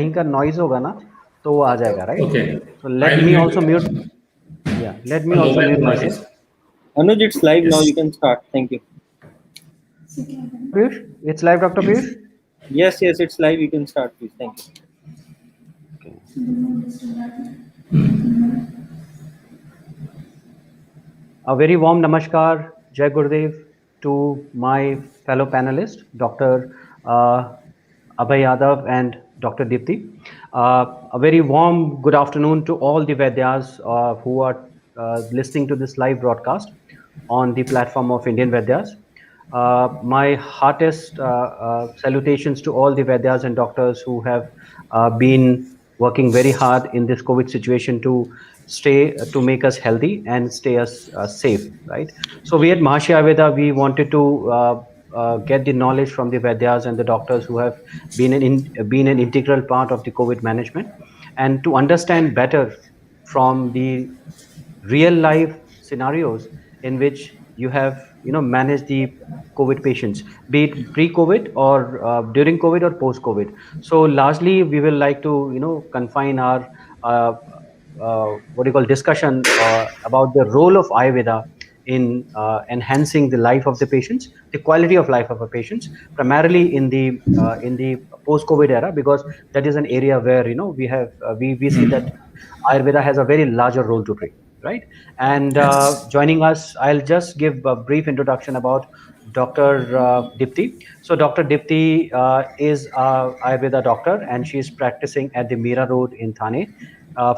कहीं का नॉइज होगा ना तो वो आ जाएगा, right? Okay. So let I'll me mute also mute. Yeah, let me on also mobile mute device. myself. Anuj, it's live now. Yes. You can start. Thank you. Piyush, it's live, Dr. Piyush. Yes, it's live. You can start, please. Thank you. Okay. A very warm namaskar, Jai Gurudev, to my fellow panelists, Dr. Abhay Yadav and Dr. Dipti. A very warm good afternoon to all the Vedyas who are listening to this live broadcast on the platform of Indian Vedyas. My heartiest salutations to all the Vedyas and doctors who have been working very hard in this COVID situation to make us healthy and stay us safe, right? So we at Maharishi Ayurveda, we wanted to get the knowledge from the Vedyas and the doctors who have been an integral part of the COVID management, and to understand better from the real life scenarios in which you have managed the COVID patients, be it pre-COVID or during COVID or post-COVID. So largely we will like to confine our uh, what do you call discussion about the role of Ayurveda in enhancing the life of the patients, the quality of life of our patients, primarily in the post-COVID era, because that is an area where we have we see that Ayurveda has a very larger role to play, right? And Yes. joining us, I'll just give a brief introduction about Dr. Dipti. So Dr. Dipti is a Ayurveda doctor, and she is practicing at the Mira Road in Thane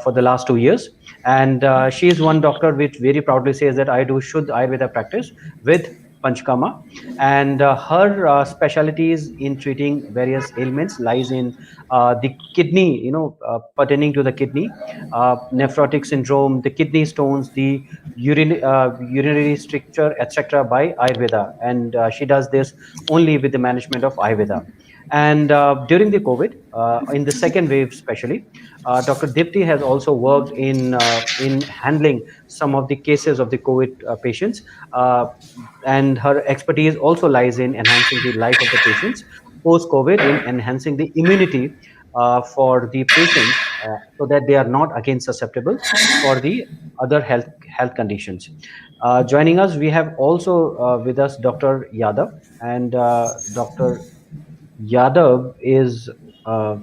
for the last 2 years. And she is one doctor which very proudly says that I do Shuddh Ayurveda practice with Panchkama, and her specialties in treating various ailments lies in the kidney, pertaining to the kidney, nephrotic syndrome, the kidney stones, the urinary stricture, etc. by Ayurveda, and she does this only with the management of Ayurveda. And during the COVID, in the second wave, especially, Dr. Dipti has also worked in handling some of the cases of the COVID patients, and her expertise also lies in enhancing the life of the patients post-COVID, in enhancing the immunity for the patients, so that they are not again susceptible for the other health conditions. Joining us, we have also with us Dr. Yadav, and Dr. Yadav is a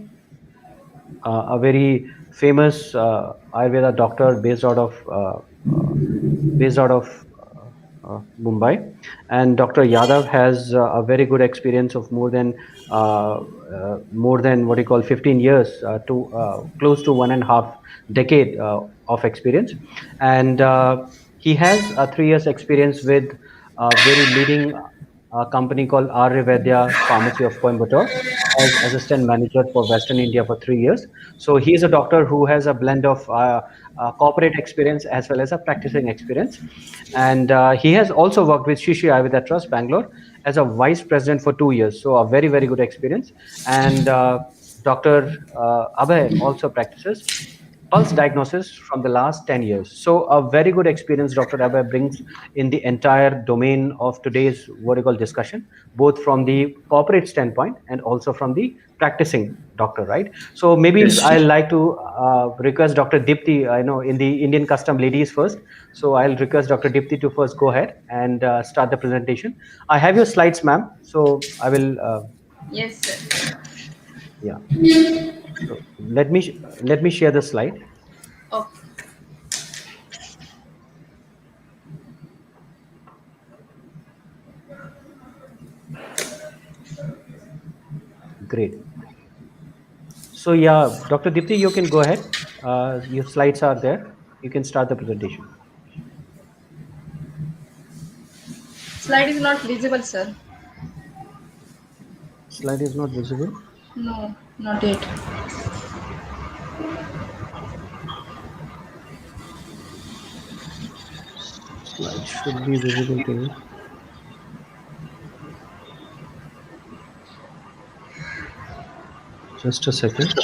very famous Ayurveda doctor based out of Mumbai, and Dr. Yadav has a very good experience of more than what you call 15 years to close to 1.5 decade of experience, and he has a 3 years experience with a very leading company called Ayurveda Pharmacy of Coimbatore as assistant manager for Western India for 3 years. So he is a doctor who has a blend of corporate experience as well as a practicing experience. And he has also worked with Shishi Ayurveda Trust, Bangalore, as a vice president for 2 years. So a very, very good experience. And Dr. Abhay also practices pulse diagnosis from the last 10 years. So a very good experience Dr. Abhay brings in the entire domain of today's vertical discussion, both from the corporate standpoint and also from the practicing doctor, right? So maybe Yes. I'd like to request Dr. Dipti, I know in the Indian custom ladies first. So I'll request Dr. Dipti to first go ahead and start the presentation. I have your slides, ma'am. So I will, Yes, sir. yeah. So let me share the slide. Okay. Great. So yeah, Dr. Dipti, you can go ahead. Your slides are there. You can start the presentation. Slide is not visible, sir. Slide is not visible. No, not yet. Slide should be visible to you. Just a second.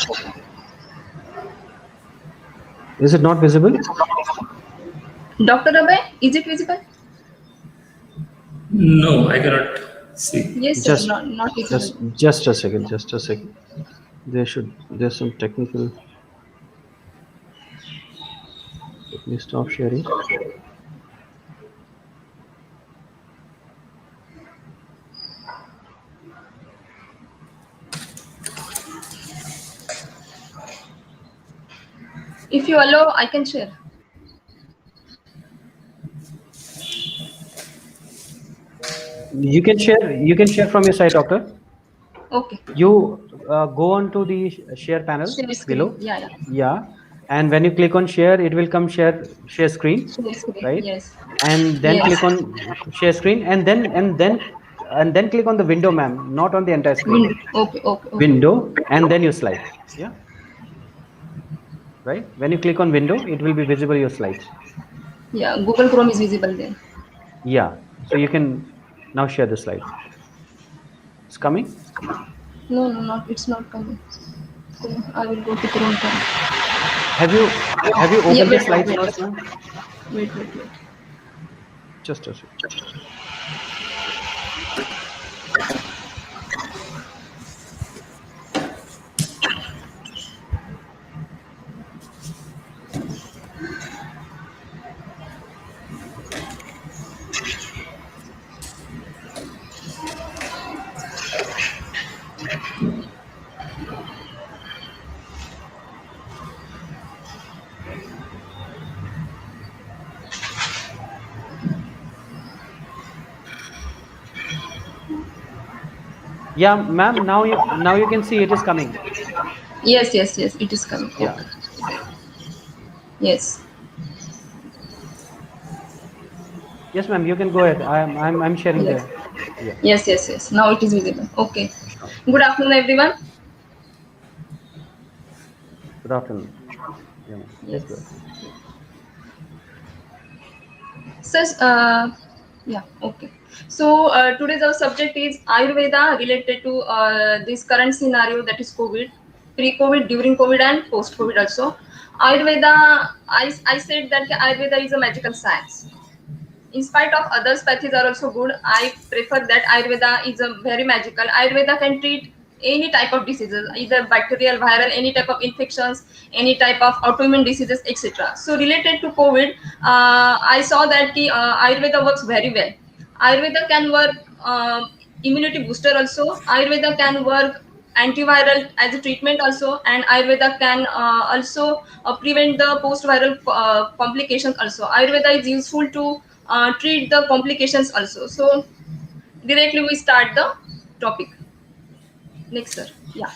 Is it not visible? Dr. Abhay, is it visible? No, I cannot see. Yes, sir. Just, Not visible. just a second. Just a second. There's some technical. Let me stop sharing. If you allow, I can share. You can share from your side, doctor. Okay. You go on to the share panel Share screen. below. Yeah. Yeah, and when you click on share, it will come share screen, Share screen. right? Yes. And then Yes. click on share screen, and then click on the window, ma'am, not on the entire screen. Window. Okay. Okay. Okay. Window, and then your slide. Yeah, right. When you click on window, it will be visible your slides. Yeah. Google Chrome is visible there. Yeah, so you can now share the slide. It's coming. No, no, not. It's not coming. I will go to Chrome tab. Have you Yeah. opened the Wait. Wait. slides Wait. now, ma'am? Wait. Wait. Wait. Just a second. Yeah, ma'am. Now you can see it is coming. Yes. Yes. Yes. It is coming. Yeah. Okay. Yes. Yes, ma'am. You can go ahead. I'm sharing Yes. the. Yeah. Yes. Yes. Yes. Now it is visible. Okay. Sure. Good afternoon, everyone. Good afternoon. Yeah, ma'am. Please go ahead. Yes. So, yeah, okay. So, today's our subject is Ayurveda related to this current scenario, that is COVID, pre-COVID, during COVID, and post-COVID also. Ayurveda, I said that Ayurveda is a magical science. In spite of others pathies are also good, I prefer that Ayurveda is a very magical. Ayurveda can treat any type of diseases, either bacterial, viral, any type of infections, any type of autoimmune diseases, etc. So related to COVID, I saw that Ayurveda works very well. Ayurveda can work immunity booster also. Ayurveda can work antiviral as a treatment also, and Ayurveda can also prevent the post-viral complications also. Ayurveda is useful to treat the complications also. So directly we start the topic. Next, sir. Yeah.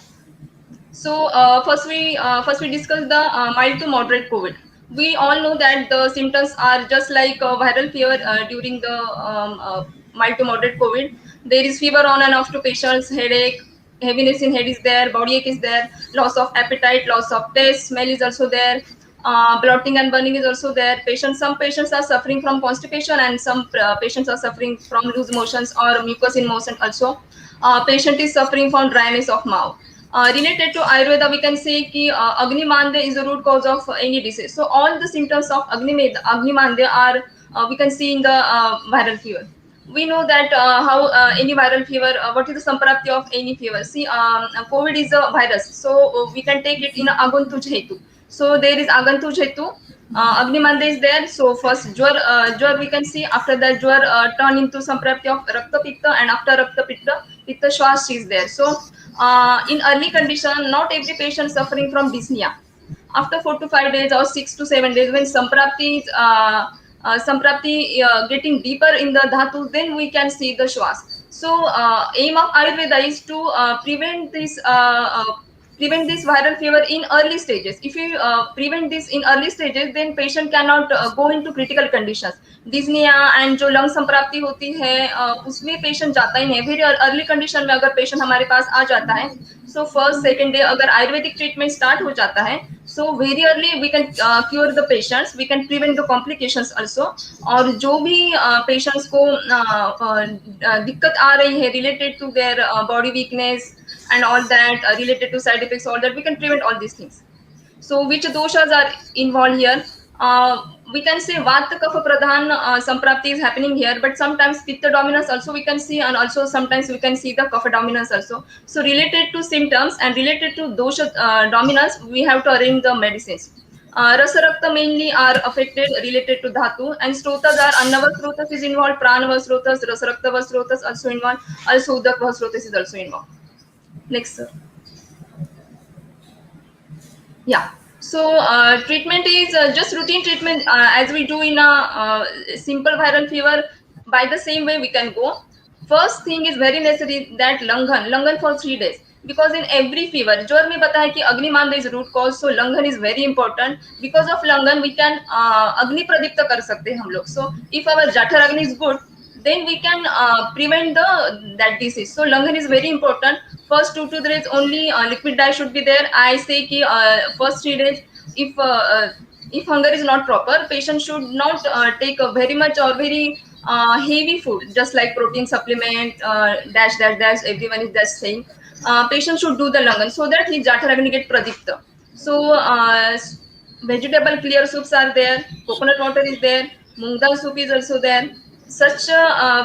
So first we discuss the mild to moderate COVID. We all know that the symptoms are just like viral fever during the mild to moderate COVID. There is fever on and off to patients, headache, heaviness in head is there, body ache is there, loss of appetite, loss of taste, smell is also there. Bloating and burning is also there. Some patients are suffering from constipation, and some patients are suffering from loose motions or mucus in motion also. Patient is suffering from dryness of mouth. Related to Ayurveda, we can say that Agni Mande is the root cause of any disease. So all the symptoms of Agni Mande are we can see in the viral fever. We know that how any viral fever, what is the samprapti of any fever? See, COVID is a virus, so we can take it in Agantu Hetu. So there is Agantu Hetu. Agni Mande is there. So first Jwar we can see. After that Jwar turn into samprapti of Rakta Pitta, and after Rakta Pitta, Pitta Shwas is there. So in early condition, not every patient suffering from dyspnea. After 4 to 5 days or 6 to 7 days, when samprapti getting deeper in the dhatu, then we can see the shwas. So aim of Ayurveda is to prevent this viral fever in early stages. If you prevent this in early stages, then patient cannot go into critical conditions. डिजनिया and जो lung संप्राप्ति होती है उसमें patient जाता ही नहीं. Very early condition में अगर patient हमारे पास आ जाता है, सो फर्स्ट सेकेंड डे अगर आयुर्वेदिक ट्रीटमेंट स्टार्ट हो जाता है, so very early we can cure the patients, we can prevent the complications also. और जो भी पेशेंट्स को दिक्कत आ रही है related to their body weakness and all that, related to side effects, all that, we can prevent all these things. So which doshas are involved here? we can say Vata Kapha Pradhan Samprapti is happening here, but sometimes Pitta dominance also we can see, and also sometimes we can see the Kapha dominance also. So related to symptoms and related to dosha dominance, we have to arrange the medicines. Rasa Rakta mainly are affected related to Dhatu, and Srotas are Annava Srotas is involved, Pranava Srotas, Rasa Rakta Srotas also involved, also Udakva Srotas is also involved. Next, sir. Yeah. So treatment is just routine treatment as we do in a simple viral fever. By the same way, we can go. First thing is very necessary that Langan for 3 days. Because in every fever, जो मैं बताया कि अग्निमांद is root cause, so Langan is very important. Because of Langan, we can अग्नि प्रदीप्त कर सकते हैं हम लोग. So if our Jathar Agni is good, then we can prevent that disease. So Langan is very important. First 2 to 3 days only liquid diet should be there. I say ki first 3 days, if hunger is not proper, patient should not take a very much or very heavy food, just like protein supplement, dash dash dash. Everyone is just saying. Patient should do the Langan so that his Jathar Agni get pradipta. So vegetable clear soups are there, coconut water is there, moong dal soup is also there. Such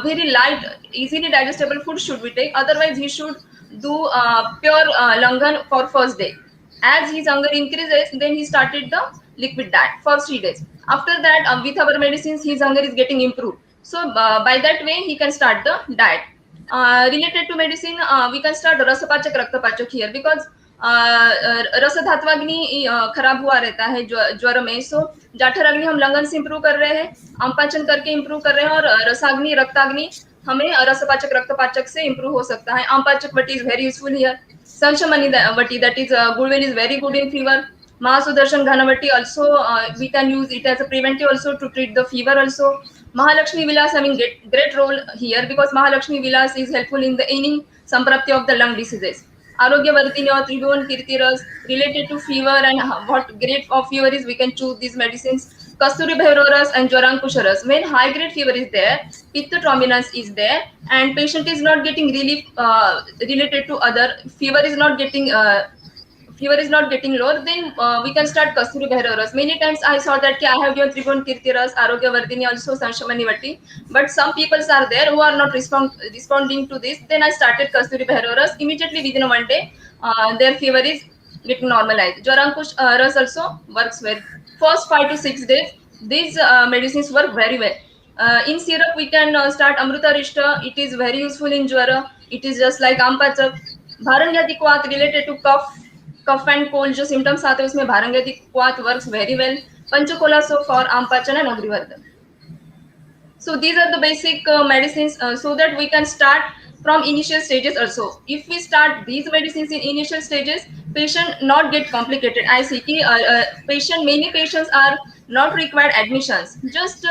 very light, easily digestible food should we take. Otherwise, he should do pure Langan for first day. As his hunger increases, then he started the liquid diet for 3 days. After that, with our medicines, his hunger is getting improved. So by that way, he can start the diet. Related to medicine, we can start Rasapachak Raktapachak here because रस धात्वाग्नि खराब हुआ रहता है ज्वर में. सो जाठर अग्नि हम long on से इंप्रूव कर रहे हैं, आमपाचन करके इंप्रूव कर रहे हैं, और रसाग्नि रक्ताग्नि हमें रसपाचक रक्तपाचक से इंप्रूव हो सकता है. Aampachak Vati is very useful here. Sanshamani Vati, that is Gulven is very good in fever. Mahasudarshan Ghanavati also we can use it as a preventive also to treat the fever also. Mahalakshmi Vilas having great role here because Mahalakshmi Vilas is helpful in the any samprapti of the lung diseases. Arogyavartini or Tribhuvan Kirtiras related to fever and what grade of fever is, we can choose these medicines. Kasturi Bhairoras and Jwarankusharas. When high grade fever is there, Pitta dominance is there, and patient is not getting relief related to other fever is not getting low, then we can start Kasturi Bhairoras. Many times I saw that I have given Tribhuvan Kirtiras, Arogyavardhini, also Sanshamani Vatti, but some people are there who are not responding to this. Then I started Kasturi Bhairoras. Immediately within 1 day, their fever is getting normalized. Jwarankush Ras also works well. First 5 to 6 days, these medicines work very well. In syrup, we can start Amruta Rishta. It is very useful in Jwara. It is just like Ampachak. Bharangyadikvat related to cough and cold जो symptoms आते हैं उसमें भारंगतिक्वात works very well. Panchakola so for Ampachan and Agrivardhan. So these are the basic medicines so that we can start from initial stages also. If we start these medicines in initial stages, patient not get complicated. I see many patients are not required admissions. Just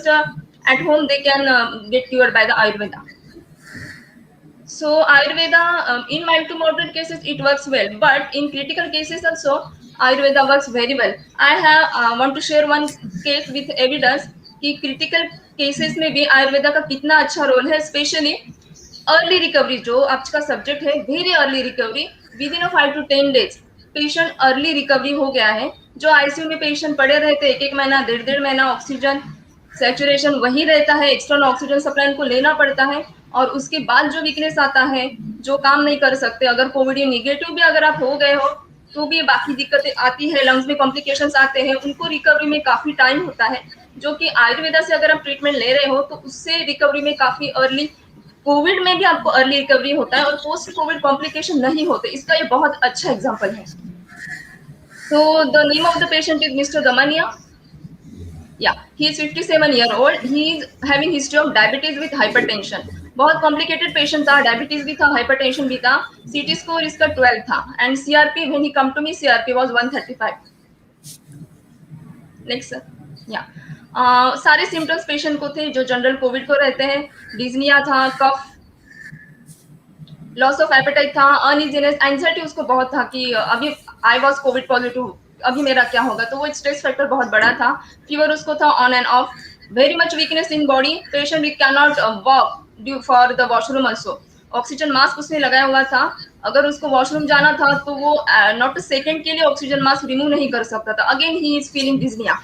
at home they can get cured by the Ayurveda. So Ayurveda, in mild to moderate cases, it works well, but in critical cases also, Ayurveda works very well. I have want to share one case with evidence कि critical cases में भी आयुर्वेदा का कितना अच्छा role है, specially early recovery जो आपका subject है, very early recovery with in 5 to 10 days patient early recovery हो गया है. जो आईसीयू में पेशेंट पड़े रहते 1-1 महीना 1.5 महीना, ऑक्सीजन सैचुरेशन वही रहता है, एक्सटर्नल ऑक्सीजन सप्लाई उनको लेना पड़ता है, और उसके बाद जो वीकनेस आता है, जो काम नहीं कर सकते, अगर कोविड नेगेटिव भी अगर आप हो गए हो तो भी बाकी दिक्कतें आती है, लंग्स में कॉम्प्लिकेशंस आते हैं, उनको रिकवरी में काफी टाइम होता है. जो कि आयुर्वेदा से अगर आप ट्रीटमेंट ले रहे हो तो उससे रिकवरी में काफी अर्ली, कोविड में भी आपको अर्ली रिकवरी होता है और पोस्ट कोविड कॉम्प्लिकेशन नहीं होते. इसका ये बहुत अच्छा एग्जांपल है. So the name of the patient is Mr. Damania. Yeah, he is 57 year old. He is having history of diabetes with hypertension. बहुत complicated patient था, diabetes भी था, hypertension भी था. CT score इसका 12 था, and CRP when he come to me, CRP was 135. Next sir. Yeah. सारे symptoms patient को थे जो जनरल कोविड को रहते हैं. डिज्निया था, कफ, लॉस ऑफ एपेटाइट था, अनइजीनेस, एंजाइटी उसको बहुत था कि अभी आई वाज कोविड पॉजिटिव, अभी मेरा क्या होगा, तो वो स्ट्रेस फैक्टर बहुत बड़ा था. फीवर उसको था on and off, very much weakness in body, patient we can not walk due for the washroom also. Oxygen mask उसने लगाया हुआ था, अगर उसको वॉशरूम जाना था तो वो नॉट अ सेकेंड के लिए ऑक्सीजन मास्क रिमूव नहीं कर सकता था. Again he is feeling डिज्निया.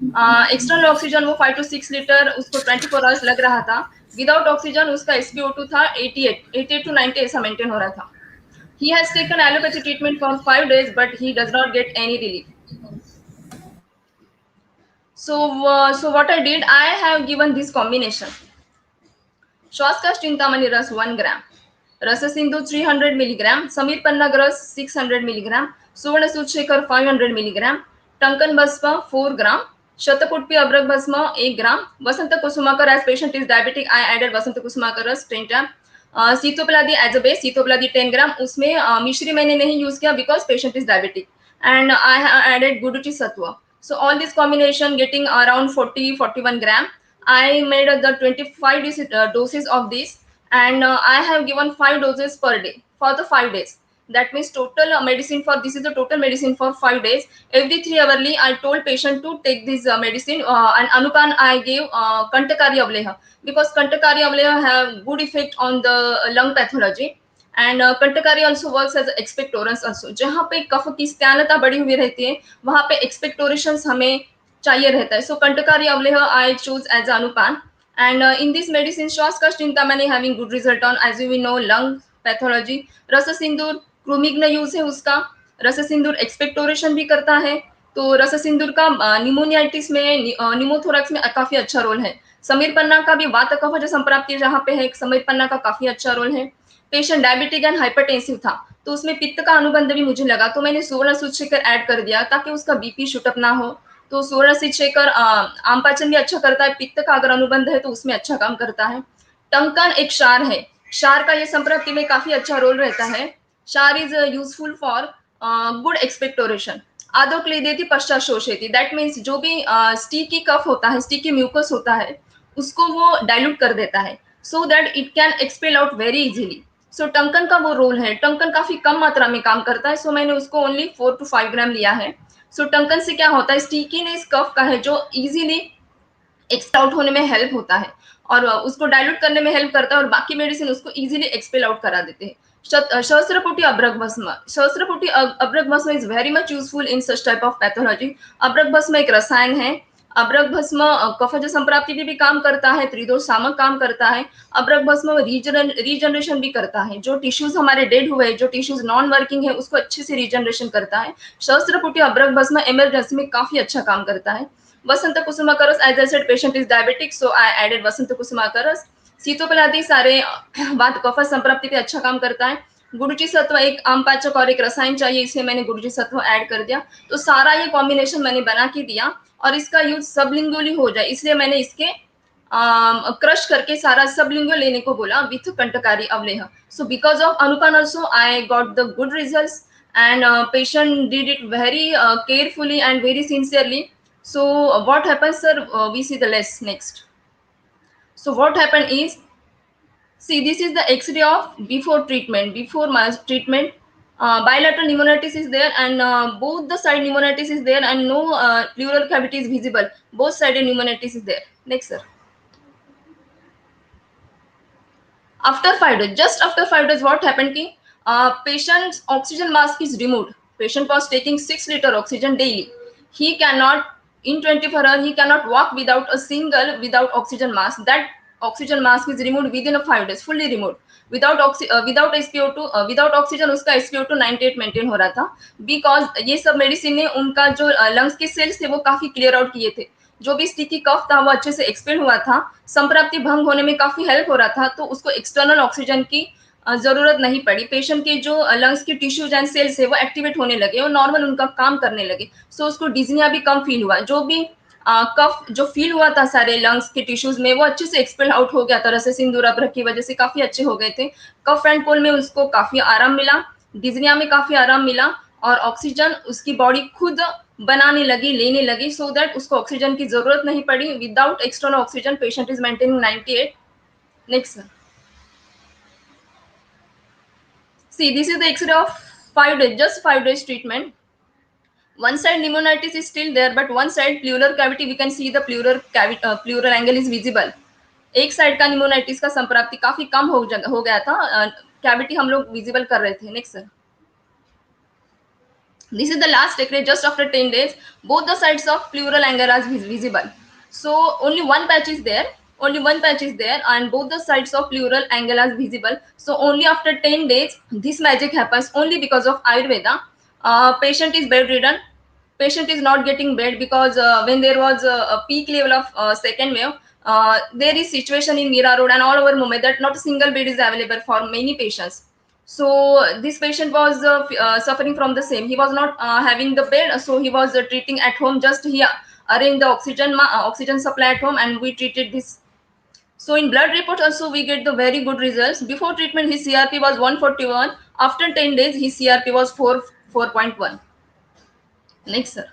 External oxygen वो 5 to 6 लीटर उसको 24 आवर्स लग रहा था. विदाउट ऑक्सीजन उसका SpO2 था 88 to 90 ऐसा मेंटेन हो रहा था. He has taken allopathy treatment for 5 days, but he does not get any relief. So what I did, I have given this combination. श्वासकाश Chintamani रस 1 ग्राम, रस सिंधु 300 मिलीग्राम, समीर पन्ना रस 600 मिलीग्राम, सुवर्ण सूतशेखर 500 मिलीग्राम, टंकन भस्म 4 ग्राम, शतपुष्पी Abhrak Bhasma 1 gram, Vasant Kusumakar as patient is diabetic I added Vasant Kusumakar Ras 10 gram, Sitopaladi as a base Sitopaladi 10 ग्राम, उसमें मिश्री मैंने नहीं use किया because patient is diabetic, and I have added guduchi sattva. So all this combination getting around 40-41 gram. I made the 25 doses of this, and I have given 5 doses per day for the 5 days. That means total medicine for this is the total medicine for 5 days. Every 3 hourly I told patient to take this medicine, and anupan I gave kantakari avleha, because kantakari avleha have good effect on the lung pathology. And Kantakari also works as expectorants also. जहाँ पे कफ की स्टैनता बढ़ी हुई रहती है वहां पे expectoration हमें चाहिए रहता है. So Kantakari Avaleha I choose as anupan. And in this medicine Shwas Kasht Chintamani having good result on as you we know lung pathology. Ras Sindoor क्रूमिग्न use है उसका. रस सिंदूर एक्सपेक्टोरेशन भी करता है. तो रस सिंदूर का निमोनियाइटिस में निमोथोरक्स में काफी अच्छा रोल है. समीर पन्ना का भी वात कफ जो संप्राप्ति जहाँ पे है समीर पन्ना का काफी अच्छा रोल है. पेशेंट डायबिटिक एंड हाइपरटेंसिव था तो उसमें पित्त का अनुबंध भी मुझे लगा तो मैंने सुवर्ण सूतशेखर ऐड कर दिया ताकि उसका बीपी शूटअप ना हो. तो सुवर्ण सूतशेखर आम पाचन भी अच्छा करता है. पित्त का अगर अनुबंध है तो उसमें अच्छा काम करता है. टंकन एक क्षार है. क्षार का ये संप्राप्ति में काफी अच्छा रोल रहता है. क्षार is useful for good expectoration. आदो क्लेदेती पश्चात शोषेती. दैट मीन्स जो भी स्टिकी कफ होता है स्टिकी म्यूकस होता है उसको वो डाइल्यूट कर देता है so that it can expel out very easily. So Tankan का वो रोल है. टंकन काफी कम मात्रा में काम करता है. सो मैंने उसको ओनली 4 to 5 ग्राम लिया है. सो टंकन से क्या होता है स्टिकीनेस कफ का है जो इजीली एक्सपेल आउट होने में हेल्प होता है और उसको डाइल्यूट करने में हेल्प करता है और बाकी मेडिसिन उसको इजीली एक्सपेल आउट करा देते हैं. सहस्त्रपुटी अब्रक भस्म. Sahastraputi Abhrak Bhasma is very much useful in such type of pathology. Abhrak Bhasma एक रसायन है. अब्रक भस्म कफज संप्राप्ति भी काम करता है. त्रिदोष सामक काम करता है. अब्रक भस्म रीजनरेशन भी करता है. जो टिश्यूज हमारे डेड हुए जो टिश्यूज नॉन वर्किंग है उसको अच्छे से रीजनरेशन करता है. सहस्त्रपुटी अब्रक भस्म इमरजेंसी में काफी अच्छा काम करता है. Vasant Kusumakar as I said patient is diabetic so I added Vasant Kusumakar. Sitopaladi सारे वात कफ संप्राप्ति पे अच्छा काम करता है. गुरुजी सत्व एक आम पाचक और एक रसायन चाहिए इसलिए मैंने गुरुजी सत्व ऐड कर दिया. तो सारा ये कॉम्बिनेशन मैंने बना के दिया और इसका यूज सबलिंगुअली हो जाए इसलिए मैंने इसके क्रश करके सारा सबलिंगुअल लेने को बोला with Kantakari Avaleha. So because of anupan also I got the good results and patient did it very carefully and very sincerely. So what happens sir, we see the less next. So what happened is, see this is the x-ray of before treatment, before mass treatment. Bilateral pneumonitis is there and both the side pneumonitis is there and no pleural cavity is visible. Both sided pneumonitis is there. Next sir. After 5 days, just after 5 days, what happened ki patient's oxygen mask is removed. Patient was taking 6 liter oxygen daily. He cannot in 24 hours he cannot walk without a single without oxygen mask. That oxygen mask is removed within a 5 days, fully removed. Without SpO2 without oxygen उसका SpO2 98 maintain हो रहा था because ये सब medicine ने उनका जो lungs के सेल्स थे वो काफी क्लियर आउट किए थे. जो भी स्टिकी कफ था वो अच्छे से एक्सपेल हुआ था. संप्राप्ति भंग होने में काफी हेल्प हो रहा था तो उसको एक्सटर्नल ऑक्सीजन की जरूरत नहीं पड़ी. पेशेंट के जो लंग्स के टिश्यूज एंड सेल्स है वो एक्टिवेट होने लगे और नॉर्मल उनका काम करने लगे. सो उसको डिजनिया भी कम फील हुआ. जो भी कफ जो फील हुआ था सारे लंग्स के टिश्यूज में वो अच्छे से एक्सपेल आउट हो गया था. रस सिंदूर अब्रक की वजह से काफी अच्छे हो गए थे. कफ एंड कोल्ड में उसको काफी आराम मिला. डिजनिया में काफी आराम मिला और ऑक्सीजन उसकी बॉडी खुद बनाने लगी लेने लगी सो दैट उसको ऑक्सीजन की जरूरत नहीं पड़ी. Without external oxygen patient is maintaining 98. Next see this is the x-ray of 5 days, just 5 days treatment. One side pneumonitis is still there but one side pleural cavity we can see the pleural angle is visible. एक side का pneumonitis का संप्राप्ति काफी कम हो गया था. Cavity हम लोग visible कर रहे थे. Next sir. This is the last X-ray. Just after 10 days, both the sides of pleural angle are visible. So only one patch is there. Only one patch is there, and both the sides of pleural angle are visible. So only after 10 days, this magic happens only because of Ayurveda. Patient is bedridden. Patient is not getting bed because when there was a peak level of second wave, there is situation in Mira Road and all over Mumbai that not a single bed is available for many patients. So this patient was suffering from the same. He was not having the bed, so he was treating at home. Just he arranged the oxygen supply at home, and we treated this. So in blood report also we get the very good results. Before treatment his CRP was 141. After 10 days his CRP was 4.1. Next, sir.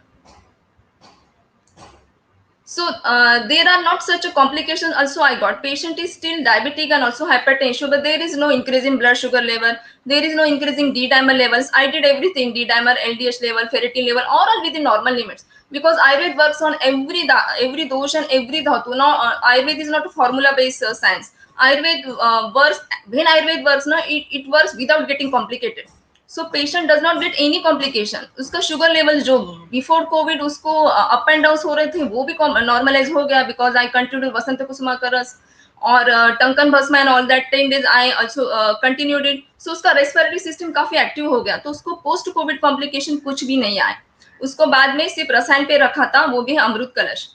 So there are not such a complication. Also, I got patient is still diabetic and also hypertension, but there is no increase in blood sugar level. There is no increase in D dimer levels. I did everything: D dimer, LDH level, ferritin level, all are within normal limits. Because Ayurveda works on every dosh and every dhatu. Now, Ayurveda is not a formula based science. Ayurveda works when Ayurveda works. No, it works without getting complicated. So patient does not get any complication. उसका sugar level जो before Covid उसको up and down हो रहे थे वो भी normalise हो गया बिकॉज आई कंटिन्यू वसंत कुसुमा का रस और Tankan Bhasma and all that 10 days I also continued it. So उसका रेस्पिरेटरी सिस्टम काफी एक्टिव हो गया तो उसको पोस्ट कोविड कॉम्प्लिकेशन कुछ भी नहीं आए. उसको बाद में सिर्फ रसायन पे रखा था, वो भी अमृत कलश.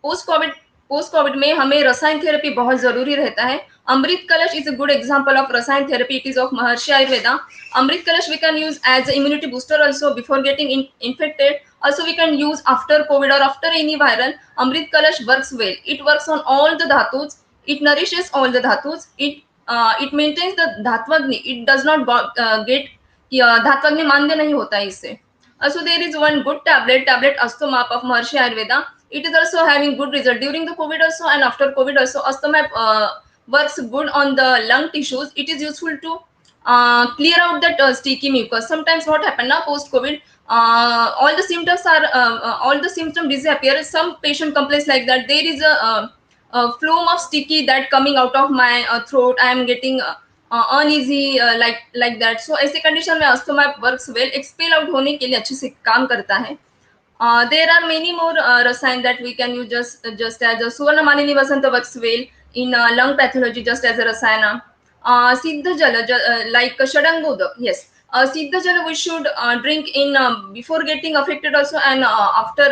पोस्ट कोविड में हमें रसायन थेरेपी बहुत जरूरी रहता है. अमृत कलश is a good example of रसायन therapy. It is of Maharshi Ayurveda. Amrit Kalash we can use as an immunity booster also before getting infected. Also we can use after COVID or after any viral. Amrit Kalash works well. It works on all the dhatus. It nourishes all the dhatus. It maintains the धात्वग्नि. It does not get धात्वग्नि मान्य नहीं होता है इससे. Also there is one good tablet Astomap of Maharishi Ayurveda. It is also having good result during the COVID also and after COVID also. Astomap works good on the lung tissues. It is useful to clear out that sticky mucus. Sometimes what happen now post COVID, all the symptoms disappear. Some patient complains like that there is a phloem of sticky that coming out of my throat. I am getting uneasy like that. So ऐसे condition में Astomap works well. Expel out होने के लिए अच्छे से काम करता है. There are many more rasayan that we can use just as a Suvarna Manini Vasanta works well in lung pathology just as a rasayana. Siddha Jala, like Shadangoda, yes. Siddha Jala we should drink in before getting affected also and after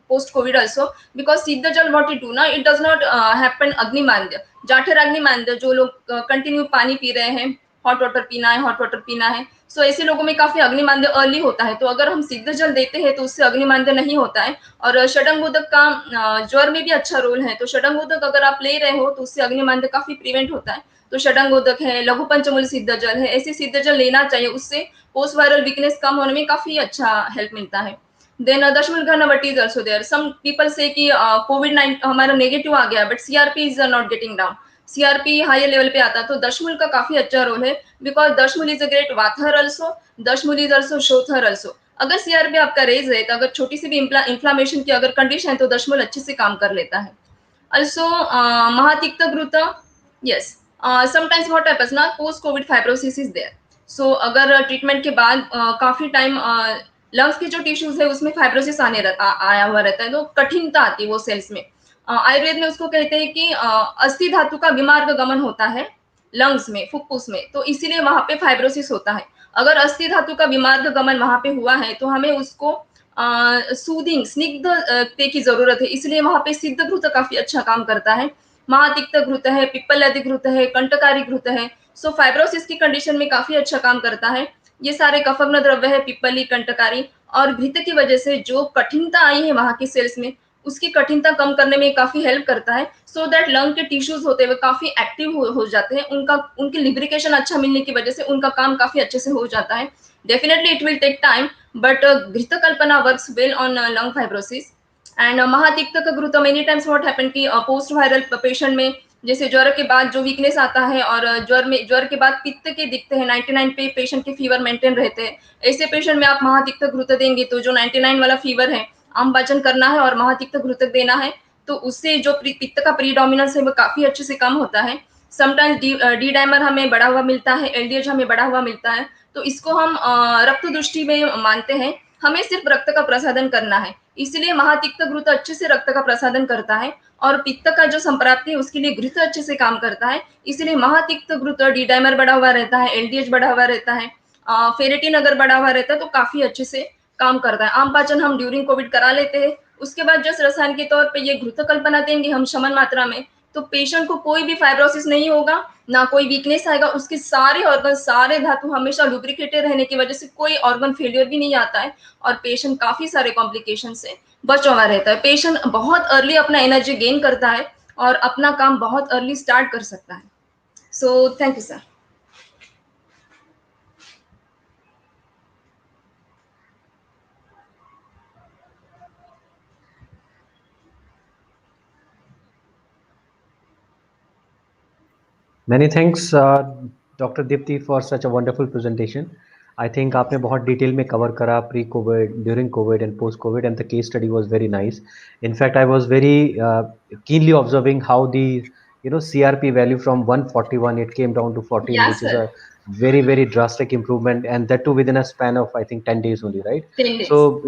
post COVID also, because Siddha Jal what it do ना, it does not happen Agni Mandya. जाठर अग्नि मांद्य जो लोग continue पानी P रहे हैं, hot water पीना है, सो ऐसे लोगों में काफी अग्निमांद्य अर्ली होता है. तो अगर हम सिद्ध जल देते हैं तो उससे अग्निमांद्य नहीं होता है. और षडंगोदक का ज्वर में भी अच्छा रोल है. तो षडंगोदक अगर आप ले रहे हो तो उससे अग्निमांद्य काफी प्रिवेंट होता है. तो षडंगोदक है, लघु पंचमूल सिद्ध जल है, ऐसे सिद्ध जल लेना चाहिए. उससे पोस्ट वायरल वीकनेस कम होने में काफी अच्छा हेल्प मिलता है. Then Dashmool Ghanvati is also there. Some people say कि कोविड-19 हमारा नेगेटिव आ गया but CRP is not getting down. CRP higher level पे आता तो दशमूल का काफी अच्छा रोल है because Dashmool is a great वाथर ऑल्सो. दशमूल इज ऑल्सो शोथर ऑल्सो. अगर सीआरपी आपका रेज है तो अगर छोटी सी भी इन्फ्लामेशन की अगर कंडीशन है तो दशमूल अच्छे से काम कर लेता है. Also Mahatikta Ghrit, yes. Sometimes what happens ना post covid fibrosis is there. So अगर ट्रीटमेंट के बाद काफी टाइम लंग्स के जो टिश्यूज है उसमें फाइब्रोसिस आया हुआ रहता है तो कठिनता आती है वो सेल्स में. आयुर्वेद में उसको कहते हैं कि अस्थि धातु का विमार्ग गमन होता है लंग्स में, फुफ्फुस में, तो इसीलिए वहां पे फाइब्रोसिस होता है. अगर अस्थि धातु का विमार्ग गमन वहां पे हुआ है तो हमें उसको सूदिंग स्निग्ध पे की जरूरत है. इसलिए वहां पे सिद्ध घृत काफी अच्छा काम करता है. महातिक्त घृत है, पिप्पलादि घृत है, कंटकारी घृत है. सो फाइब्रोसिस की कंडीशन में काफी अच्छा काम करता है. ये सारे कफग्न द्रव्य है, पिप्पली, कंटकारी. और घृत की वजह से जो कठिनता आई है वहां के सेल्स में उसकी कठिनता कम करने में काफी हेल्प करता है. सो दैट लंग के टिश्यूज होते हुए काफी एक्टिव हो जाते हैं. उनकी लिब्रिकेशन अच्छा मिलने की वजह से उनका काम काफी अच्छे से हो जाता है. Definitely it will take time but Ghrit Kalpana works well on lung fibrosis. And Mahatikta का Ghrit many times what happen कि पोस्ट वायरल पेशेंट में जैसे ज्वर के बाद जो वीकनेस आता है और ज्वर के बाद पित्त के दिखते हैं 99 पे पेशेंट के फीवर मेंटेन रहते हैं. ऐसे पेशेंट में आप महातिक्त घृत देंगे तो जो 99 वाला फीवर है आम पाचन करना है और महातिक्त घृतक देना है तो उससे जो पित्त का प्रीडोमिनेंस है वो काफी अच्छे से कम होता है. समटाइम्स डी डाइमर हमें बढ़ा हुआ मिलता है, एलडीएच हमें बढ़ा हुआ मिलता है. तो इसको हम रक्त दृष्टि में मानते हैं। हमें सिर्फ रक्त का प्रसादन करना है, इसलिए महातिक्त घृत अच्छे से रक्त का प्रसादन करता है, और पित्त का जो संप्राप्ति है उसके लिए घृत अच्छे से काम करता है, इसलिए महातिक्त घृत डी डाइमर बढ़ा हुआ रहता है, एलडीएच बढ़ा हुआ रहता है, फेरेटिन अगर बढ़ा हुआ रहता है तो काफी अच्छे से काम करता है। आम पाचन हम ड्यूरिंग कोविड करा लेते हैं, उसके बाद जस्ट रसायन के तौर पे ये घृत कल्पना देंगे हम शमन मात्रा में, तो पेशेंट को कोई भी फाइब्रोसिस नहीं होगा, ना कोई वीकनेस आएगा, उसके सारे ऑर्गन सारे धातु हमेशा लुब्रिकेटेड रहने की वजह से कोई ऑर्गन फेलियर भी नहीं आता है, और पेशेंट काफी सारे कॉम्प्लिकेशन से बचा हुआ रहता है। पेशेंट बहुत अर्ली अपना एनर्जी गेन करता है और अपना काम बहुत अर्ली स्टार्ट कर सकता है। So thank you sir. Many thanks, Dr. Dipti, for such a wonderful presentation. I think आपने बहुत डिटेल में कवर करा pre Covid, during Covid and post Covid, and the case study was very nice. In fact, I was very keenly observing how the CRP value from 141 it came down to 14, Yeah, which is sir. a very very drastic improvement, and that too within a span of I think 10 days only, right? 10 days. So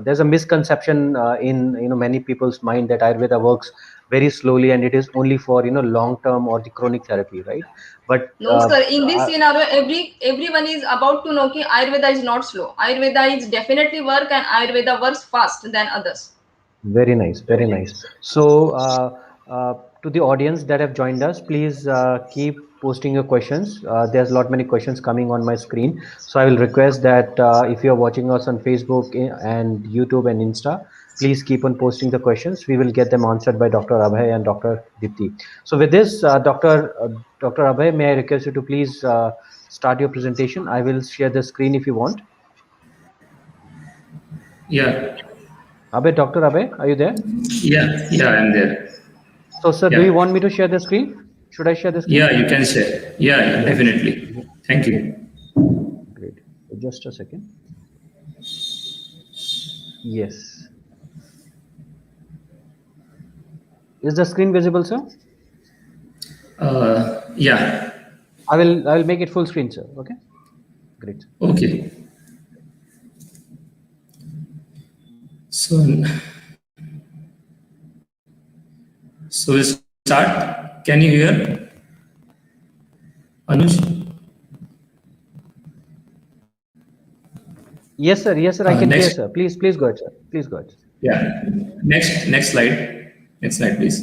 there's a misconception in many people's mind that Ayurveda works very slowly and it is only for long term or the chronic therapy, right? But No, sir. In this scenario, everyone is about to know that Ayurveda is not slow. Ayurveda is definitely work, and Ayurveda works fast than others. Very nice, very nice. So, to the audience that have joined us, please keep posting your questions. There's a lot many questions coming on my screen. So I will request that if you're watching us on Facebook and YouTube and Insta, please keep on posting the questions. We will get them answered by Dr. Abhay and Dr. Dipti. So with this, Dr. Abhay, may I request you to please start your presentation? I will share the screen if you want. Yeah. Abhay, Dr. Abhay, are you there? Yeah, I'm there. So, sir, do you want me to share the screen? Should I share the screen? Yeah, you can share. Yeah, definitely. Thank you. Great. Just a second. Yes. Is the screen visible, sir? Yeah. I will make it full screen, sir. Okay. Great. Okay. So we'll start. Can you hear, Anuj? Yes, sir. Yes, sir. I can hear, next. sir. Please go ahead, sir. Please go ahead. Yeah. Next slide. Next slide, please.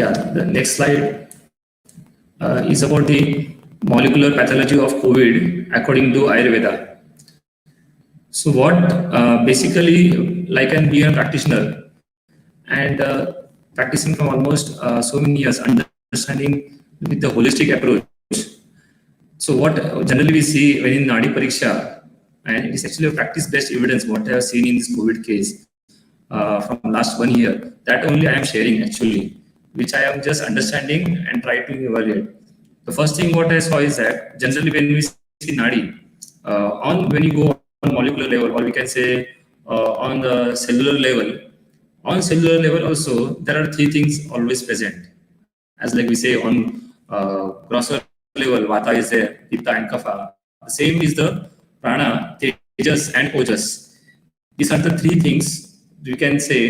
Yeah, the next slide is about the molecular pathology of COVID according to Ayurveda. So what basically, like I'm being a practitioner and practicing from almost so many years, understanding with the holistic approach. So what generally we see when in Nadi Pariksha, and it is actually a practice-based evidence what I have seen in this COVID case from last 1 year, that only I am sharing actually, which I am just understanding and try to evaluate. The first thing what I saw is that generally when we see Nadi, when you go on molecular level, or we can say on the cellular level, also there are three things always present. As like we say on grosser level, Vata is there, Pitta and Kapha. The same is the Prana, Tejas and Ojas. These are the three things we can say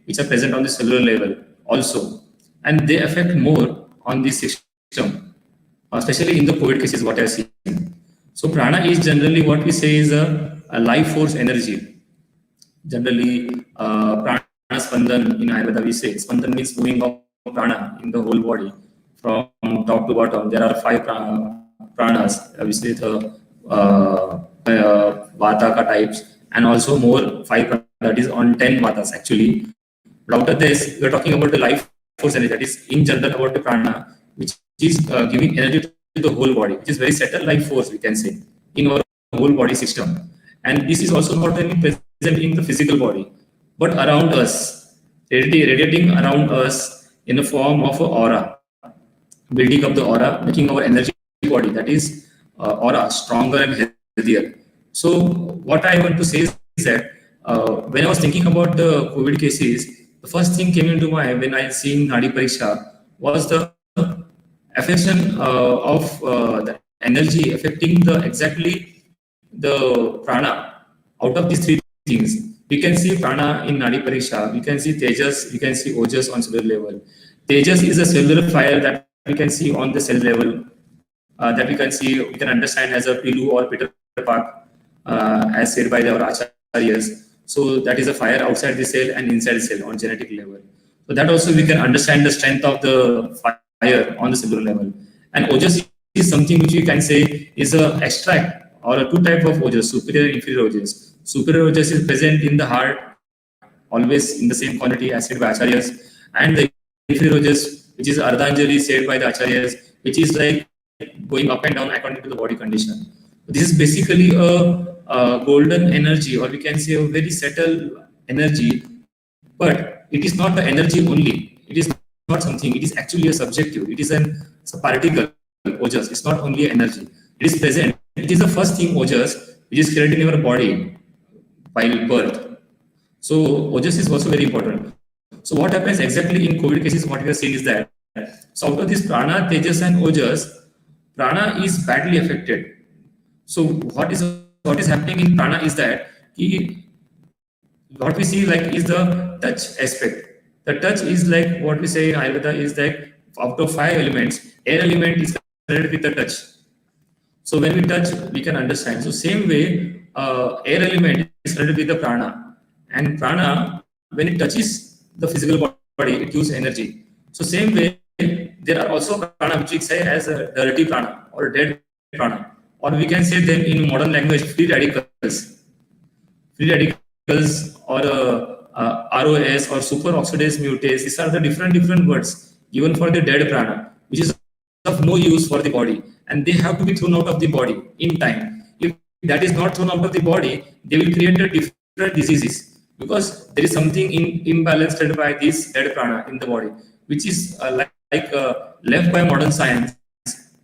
which are present on the cellular level also, and they affect more on the system, especially in the COVID cases what I have seen. So Prana is generally what we say is a life force energy. Generally, Prana Spandan in Ayurveda we say Spandan means moving of Prana in the whole body from top to bottom. There are 5 pranas. We say the Vata types, and also more 5 that is on 10 Vatas actually. But after this, we are talking about the life force energy, that is in general about the Prana, which is giving energy to the whole body, which is very subtle life force we can say in our whole body system. And this is also not only present in the physical body, but around us, radiating around us in the form of an aura, building up the aura, making our energy body, that is aura, stronger and healthier. So what I want to say is that when I was thinking about the COVID cases, the first thing came into mind when I seen Nadi Pariksha was the affection of the energy affecting the exactly the prana. Out of these three things, we can see prana in Nadi Pariksha, we can see Tejas, we can see Ojas on cellular level. Tejas is a cellular fire that we can see on the cell level, that we can understand as a Pilu or Peter Park, as said by our acharyas. So that is a fire outside the cell and inside the cell on genetic level. So that also we can understand the strength of the fire on the cellular level. And Ojas is something which we can say is a extract or a two type of Ojas, superior and inferior Ojas. Superior Ojas is present in the heart, always in the same quantity as said by acharyas, and the inferior Ojas, which is Ardhanjali said by the acharyas, which is like going up and down according to the body condition. This is basically a golden energy, or we can say a very settled energy, but it is not the energy only. It is not something. It is actually a subjective. It's a particle. Ojas. It's not only energy. It is present. It is the first thing Ojas which is created in our body while birth. So Ojas is also very important. So what happens exactly in COVID cases? What we are seeing is that so out of this prana, tejas, and ojas, prana is badly affected. So what is happening in prana is that what we see like is the touch aspect. The touch is like what we say in Ayurveda is like out of 5 elements, air element is connected with the touch. So when we touch, we can understand. So same way, air element is connected with the prana, and prana when it touches the physical body, it gives energy. So same way, there are also prana which we say as a dirty prana or dead prana, or we can say them in modern language free radicals or ROS or superoxidase mutase. These are the different words given for the dead prana, which is of no use for the body, and they have to be thrown out of the body in time. If that is not thrown out of the body, they will create a different diseases, because there is something imbalanced by this dead prana in the body, which is left by modern science,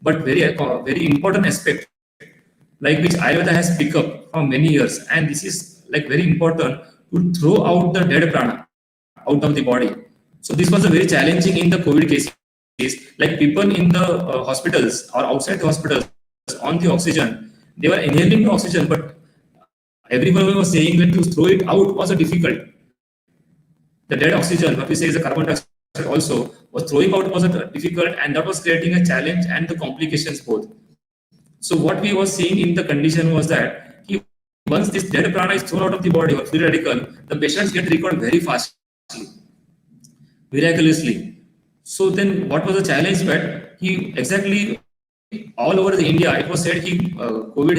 but very important aspect, like which Ayurveda has picked up for many years, and this is like very important to throw out the dead prana out of the body. So this was a very challenging in the COVID cases. Like people in the hospitals or outside the hospitals on the oxygen, they were inhaling the oxygen, but everyone was saying that to throw it out was a difficult. The dead oxygen, what we say is the carbon dioxide also, was throwing out was a difficult, and that was creating a challenge and the complications both. So what we were seeing in the condition was that once this dead prana is thrown out of the body or free radical, the patients get recovered very fastly, miraculously. So then what was the challenge? But he exactly all over the India, it was said he COVID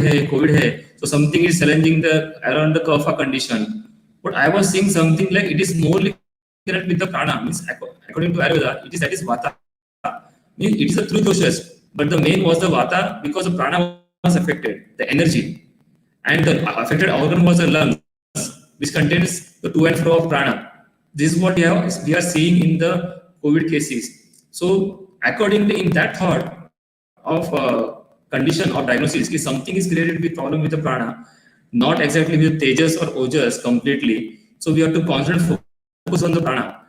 hai. So something is challenging the around the kapha condition. But I was seeing something like it is more connected with the prana. Means according to Ayurveda, it is that is vata. Means it is the three doshas, but the main was the vata because the prana was affected, the energy, and the affected organ was the lungs, which contains the to and fro of prana. This is what we are seeing in the COVID cases. So accordingly, in that thought of condition or diagnosis, if something is created with problem with the prana, not exactly with tejas or ojas completely. So we have to concentrate focus on the prana.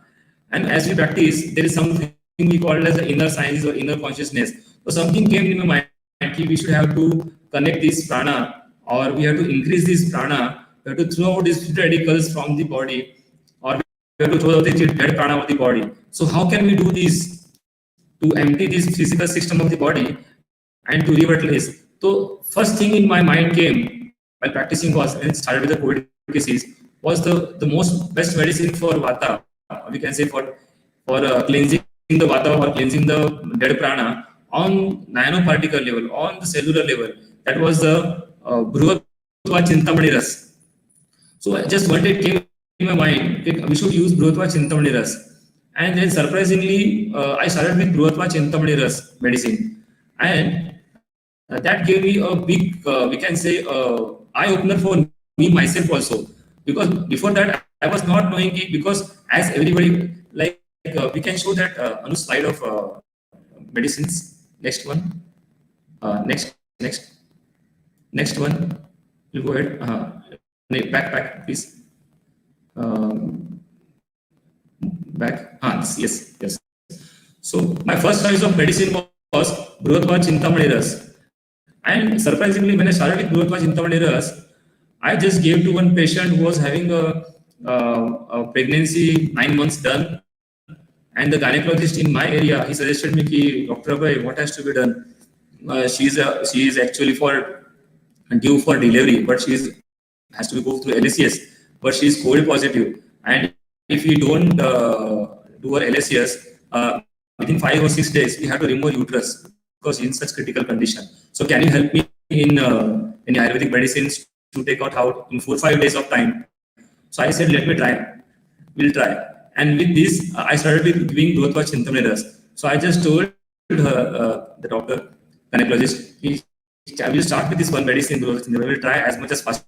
And as we practice, there is something we call as the inner science or inner consciousness. So something came in my mind that we should have to connect this prana, or we have to increase this prana. We have to throw out these free radicals from the body, or we have to throw out the dead prana of the body. So how can we do this to empty this physical system of the body and to revitalize? So first thing in my mind came while practicing was, and it started with the COVID cases, was the most best medicine for vata, or we can say for cleansing the vata or cleansing the dead prana on nanoparticle level, on the cellular level. That was the Bruhatva Chintamani Ras. So just one day it came in my mind that we should use Bruhatva Chintamani Ras. And then surprisingly, I started with Bruhatva Chintamani Ras medicine. And that gave me a big, we can say, eye opener for me myself also. Because before that, I was not knowing it. Because as everybody, we can show that on a slide of medicines. Next one. Next one. You go ahead. Back, please. back. Yes. So my first choice of medicine was Brihotva Chintamani Ras. And surprisingly, when I started with Brihotva Chintamani Ras, I just gave to one patient who was having a pregnancy 9 months done. And the gynecologist in my area, he suggested me, ki, Dr. Abhay, what has to be done? She is actually due for delivery, but has to go through LCS, but she is COVID positive. And if we don't do her LCS, within 5 or 6 days, we have to remove uterus because in such critical condition. So can you help me in Ayurvedic medicines to take out in 4 or 5 days of time? So I said, let me try. We'll try. And with this, I started with giving Brihotva Chintamani Ras. So I just told the doctor, gynecologist, I will start with this one medicine. We will try as much as faster.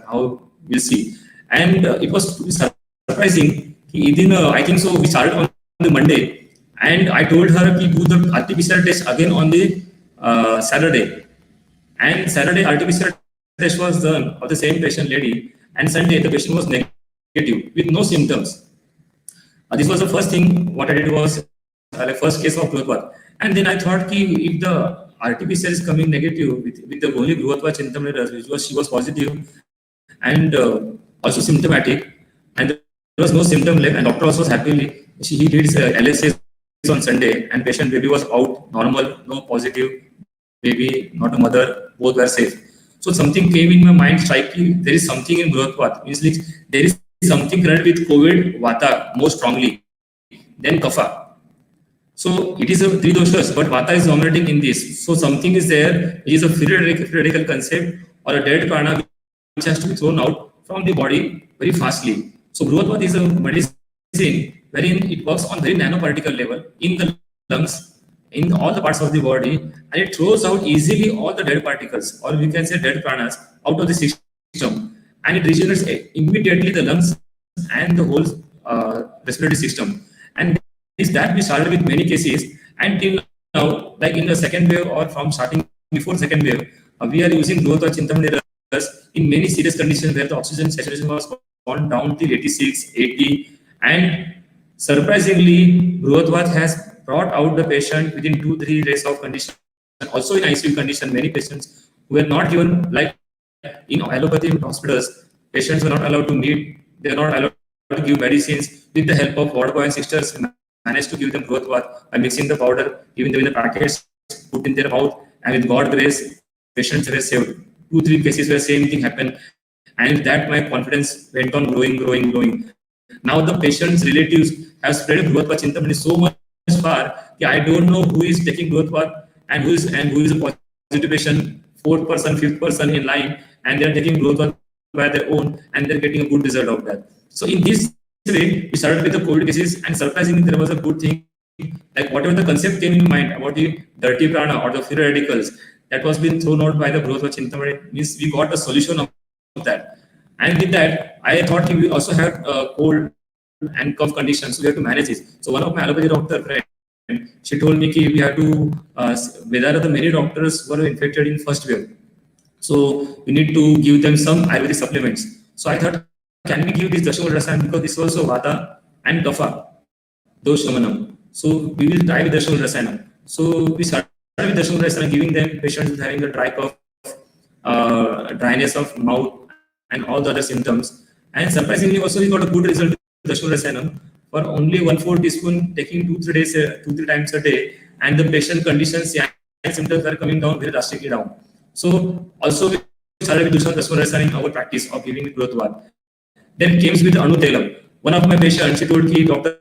How we'll see. And it was surprising. I think so. We started on the Monday, and I told her to do the RT-PCR test again on the Saturday. And Saturday RT-PCR test was done of the same patient lady, and Sunday the patient was negative with no symptoms. This was the first thing. What I did was like first case of Brihotva, and then I thought if the RT-PCR is coming negative with the only Brihotva Chintamani Ras, she was positive and also symptomatic, and there was no symptom left, and doctor also was happily he did LSS on Sunday, and patient baby was out normal, no positive baby, not a mother, both were safe. So something came in my mind, striking. There is something in Brihotva, means like there is something connected with COVID Vata more strongly than Kapha. So it is a three doshas, but Vata is dominating in this. So something is there. It is a theoretical concept or a dead prana which has to be thrown out from the body very fastly. So Brihotva is a medicine wherein it works on very nanoparticle level in the lungs, in all the parts of the body, and it throws out easily all the dead particles, or we can say dead pranas, out of the system, and it regenerates immediately the lungs and the whole respiratory system. And that we started with many cases, and till now, like in the second wave or from starting before second wave, we are using Brihotva Chintamani Ras in many serious conditions where the oxygen saturation was gone down till 86, 80, and surprisingly, Brihotva has brought out the patient within 2-3 days of condition. Also in ICU condition, many patients who were not given, like in allopathy hospitals, patients were not allowed to meet, they are not allowed to give medicines. With the help of water boy and sisters, managed to give them Brihotva by mixing the powder, giving them in the packets, put in their mouth, and with God's grace, patients were saved. 2-3 cases where same thing happened, and that my confidence went on growing. Now the patient's relatives have spread Brihotva Chintamani so much far that I don't know who is taking Brihotva and who is a positive patient, 4th person, 5th person in line, and they are taking Brihotva by their own, and they're getting a good result of that. So in this way, we started with the COVID cases, and surprisingly, there was a good thing. Like whatever the concept came in mind about the dirty prana or the free radicals, that was being thrown out by the Brihotva Chintamani, means we got a solution of that. And with that, I thought we also have cold and cough conditions, so we have to manage this. So one of my allopathy doctor friend, she told me we have to, there are the many doctors who are infected in first wave. So we need to give them some Ayurvedic supplements. So I thought, can we give this Dashamul Rasayan, because this is also Vata and Kapha, Doshamanam. So we will try with Dashamul Rasayan. So we started with Dashamul Rasayan, giving them patients having a dry cough, dryness of mouth, and all the other symptoms. And surprisingly, also we got a good result with Dashamul Rasayanam for only 1/4 teaspoon, taking 2-3 times a day, and the patient conditions and symptoms are coming down very drastically down. So also we started with Dashamul Rasayan in our practice of giving Brihotva. Then came with Anu Telam. One of my patients, she told me, doctor,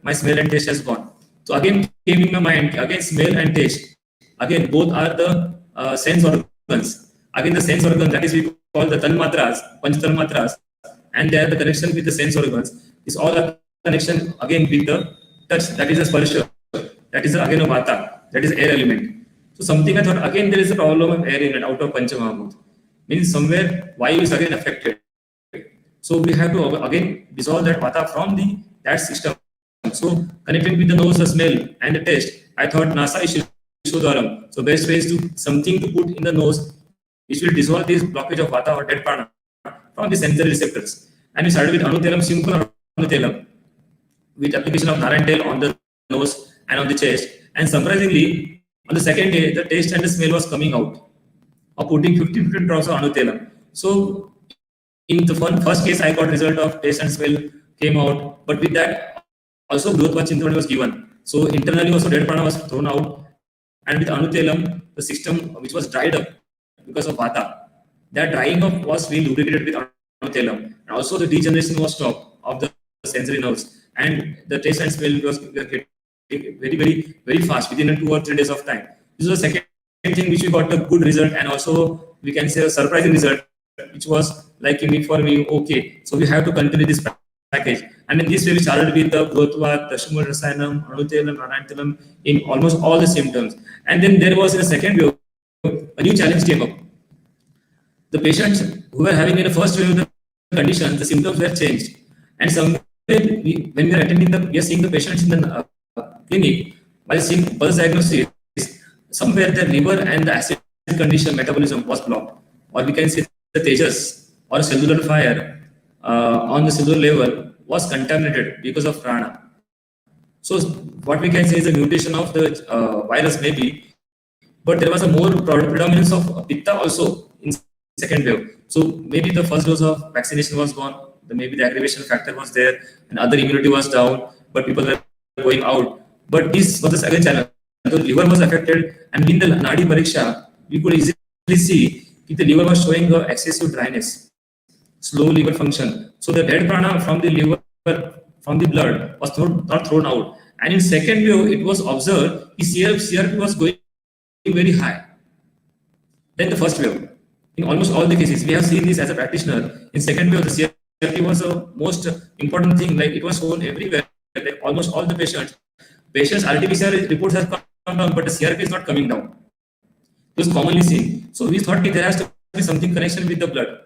my smell and taste has gone. So again came in my mind, again smell and taste. Again, both are the sense organs. Again, the sense organ, that is we call the Tanmatras, Panchtanmatras, and they are the connection with the sense organs. It's all a connection again with the touch, that is a sparsha, that is again a Vata, that is air element. So something I thought, again there is a problem of air element out of Panchamahabhut. Means somewhere Vayu is again affected. So we have to again dissolve that Vata from that system. So connecting with the nose, the smell, and the taste, I thought Nasa is Shodharam. So best way is to something to put in the nose which will dissolve this blockage of Vata or dead prana from the sensory receptors. And we started with Anutelam, simple Anutelam. with application of Narantel on the nose and on the chest. And surprisingly, on the second day, the taste and the smell was coming out of putting 50 drops of Anutelam. So in the first case, I got result of taste and smell came out, but with that also growth was Chintamani was given. So internally also dead prana was thrown out, and with Anutelam, the system which was dried up because of Vata, that drying up was being lubricated with Anutelam, and also the degeneration was stopped of the sensory nerves, and the taste and smell was getting very fast within 2 or 3 days of time. This is the second thing which we got a good result, and also we can say a surprising result, which was like for me, okay, so we have to continue this package. And in this way, we started with the Growthvat, the Shumar Rasayanam, Anutelam, Narantalam in almost all the symptoms. And then there was in the second wave, a new challenge came up. The patients who were having in the first wave of the condition, the symptoms were changed. And somewhere, when we are attending we are seeing the patients in the clinic, while seeing pulse diagnosis, somewhere the liver and the acid condition metabolism was blocked. Or we can say the tejas or cellular fire on the cellular level was contaminated because of prana. So what we can say is a mutation of the virus maybe, but there was a more predominance of pitta also in second wave. So maybe the first dose of vaccination was gone, maybe the aggravation factor was there, and other immunity was down, but people were going out. But this was the second challenge. The liver was affected, and in the Nadi Pariksha, we could easily see if the liver was showing excessive dryness, slow liver function. So the dead prana from the liver, from the blood, was not thrown out. And in second wave, it was observed his CRP was going very high than the first wave. In almost all the cases, we have seen this as a practitioner. In second wave, the CRP was the most important thing. Like it was shown everywhere. Like almost all the patients RT-PCR reports have come down, but the CRP is not coming down. It was commonly seen. So we thought there has to be something connection with the blood.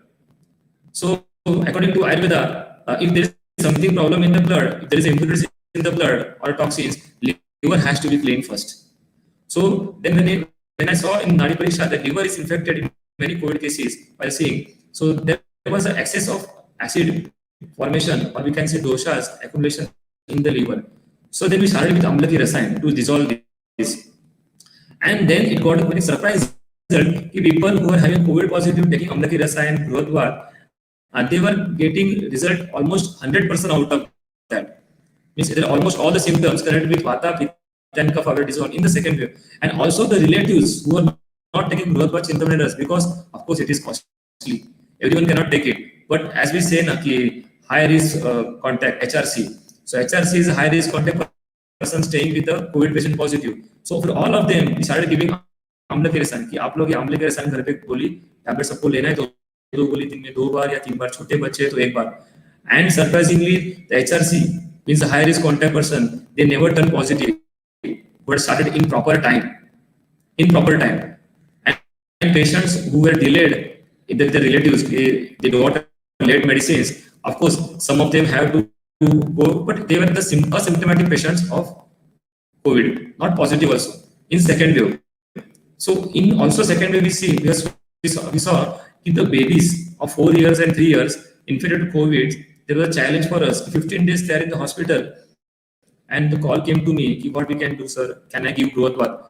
So according to Ayurveda, if there is something problem in the blood, if there is impurities in the blood or toxins, liver has to be cleaned first. So then when I saw in Nadi Pariksha that liver is infected in many COVID cases by seeing, so there was an excess of acid formation, or we can say doshas accumulation in the liver. So then we started with Amlaki Rasayan to dissolve this. And then it got a very surprise result. People who are having COVID positive taking Amlaki Rasayan, Growthvat, and they were getting result almost 100% out of that. Means almost all the symptoms connected with Vata, Pitta, and Kapha were dissolved in the second wave. And also the relatives who are not taking Growthvat Chintamandas, because of course it is costly. Everyone cannot take it. But as we say, high risk contact, HRC. So HRC is a high risk contact person staying with a COVID patient positive. So for all of them, we started giving आम्ल के रसायन कि आप लोग ये आम्ल के रसायन घर पे गोली टैबलेट सबको लेना है तो दो गोली दिन में 2 बार या 3 बार, छोटे बच्चे तो 1 बार. And surprisingly, the HRC means a high risk contact person, they never turn positive, but started in proper time. And patients who were delayed, the relatives, they got late medicines. Of course, some of them have to go, but they were the asymptomatic patients of COVID, not positive also in second wave. So in also second wave, we saw in the babies of 4 years and 3 years infected with COVID, there was a challenge for us. 15 days there in the hospital, and the call came to me, what we can do, sir? Can I give Growthvat?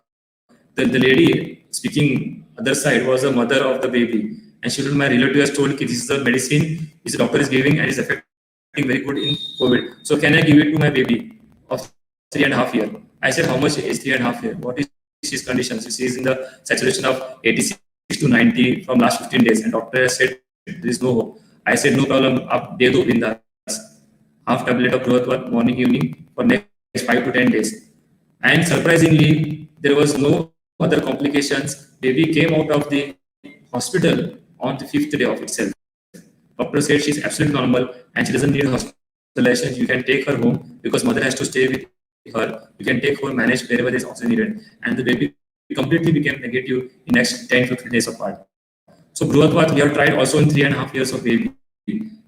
The lady speaking other side was the mother of the baby, and she told my relative has told this is the medicine which the doctor is giving and is affecting very good in COVID. So can I give it to my baby of 3.5 years? I said, how much is 3.5 years? What is his condition? She is in the saturation of 86 to 90 from last 15 days, and doctor has said there is no hope. I said, no problem, up de do bindas. Half tablet of Growthvat morning, evening for next 5 to 10 days. And surprisingly, there was no other complications. Baby came out of the hospital on the 5th day of itself. Doctor said she's absolutely normal and she doesn't need hospitalization. You can take her home because mother has to stay with her. You can take her, manage wherever there is oxygen needed. And the baby completely became negative in next 10 to 15 days apart. So Growthvat we have tried also in 3.5 years of baby,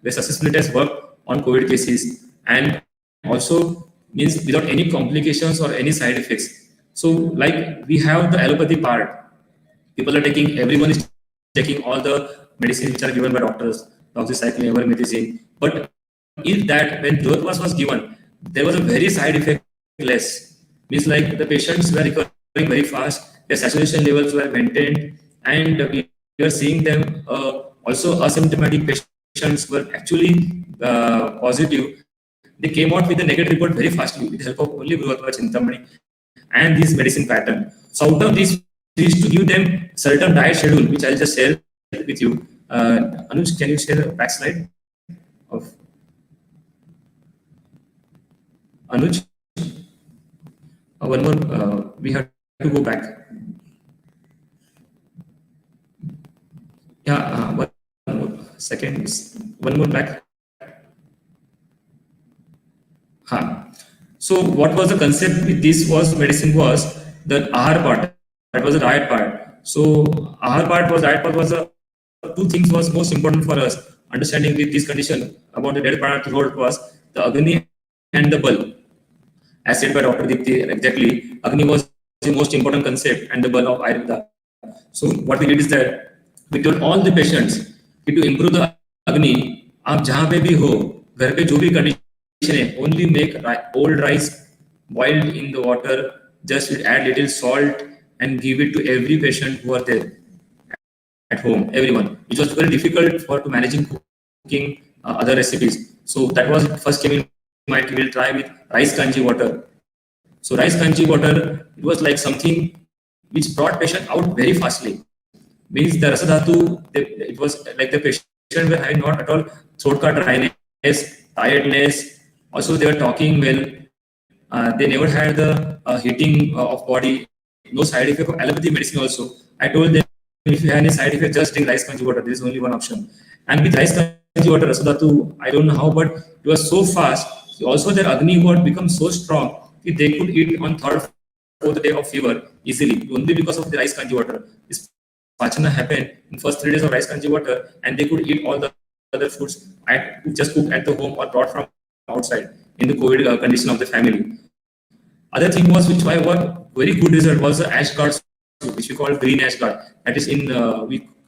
where successfully has worked on COVID cases, and also means without any complications or any side effects. So like we have the allopathy part, people are taking, everyone is taking all the medicines which are given by doctors, doxycycline, evermethicillin. But in that, when Growthvat was given, there was a very side effect less. Means like the patients were recovering very fast, their saturation levels were maintained, and we were seeing them also asymptomatic patients were actually positive. They came out with a negative report very fastly with the help of only Brihatva Chintamani and this medicine pattern. So out of this, we used to give them certain diet schedule, which I'll just share with you. Anuj, can you share a back slide of Anuj? One more, we have to go back. Yeah, one more second, one more back. Huh. So what was the concept with this was medicine was the ahar part, that was the diet part. So ahar part was diet part was a two things was most important for us understanding with this condition about the dead part road was the agni and the bal. As said by Dr. Dipti, exactly, agni was the most important concept and the bal of Ayurveda. So what we did is that we told all the patients कि to improve the agni, आप जहाँ पे भी हो, घर पे जो भी condition है, only make old rice boiled in the water, just add little salt and give it to every patient who are there at home, everyone. It was very difficult for to managing cooking other recipes. So that was first came in mind. We will try with rice kanji water. So rice kanji water, it was like something which brought patient out very fastly. Means the rasadhatu, it was like the patient were having not at all throat cut dryness, tiredness. Also, they were talking well. They never had the heating of body. No side effect of allopathy medicine. Also, I told them if you have any side effect, just drink rice kanji water. There is only one option. And with rice kanji water, rasadhatu, I don't know how, but it was so fast. Also, their agni got become so strong that they could eat on third, fourth day of fever easily only because of the rice kanji water. This Pachana happened in first 3 days of rice kanji water, and they could eat all the other foods just cooked at the home or brought from outside in the COVID condition of the family. Other thing was which I got very good result was the ash guard soup, which we call green ash guard. That is in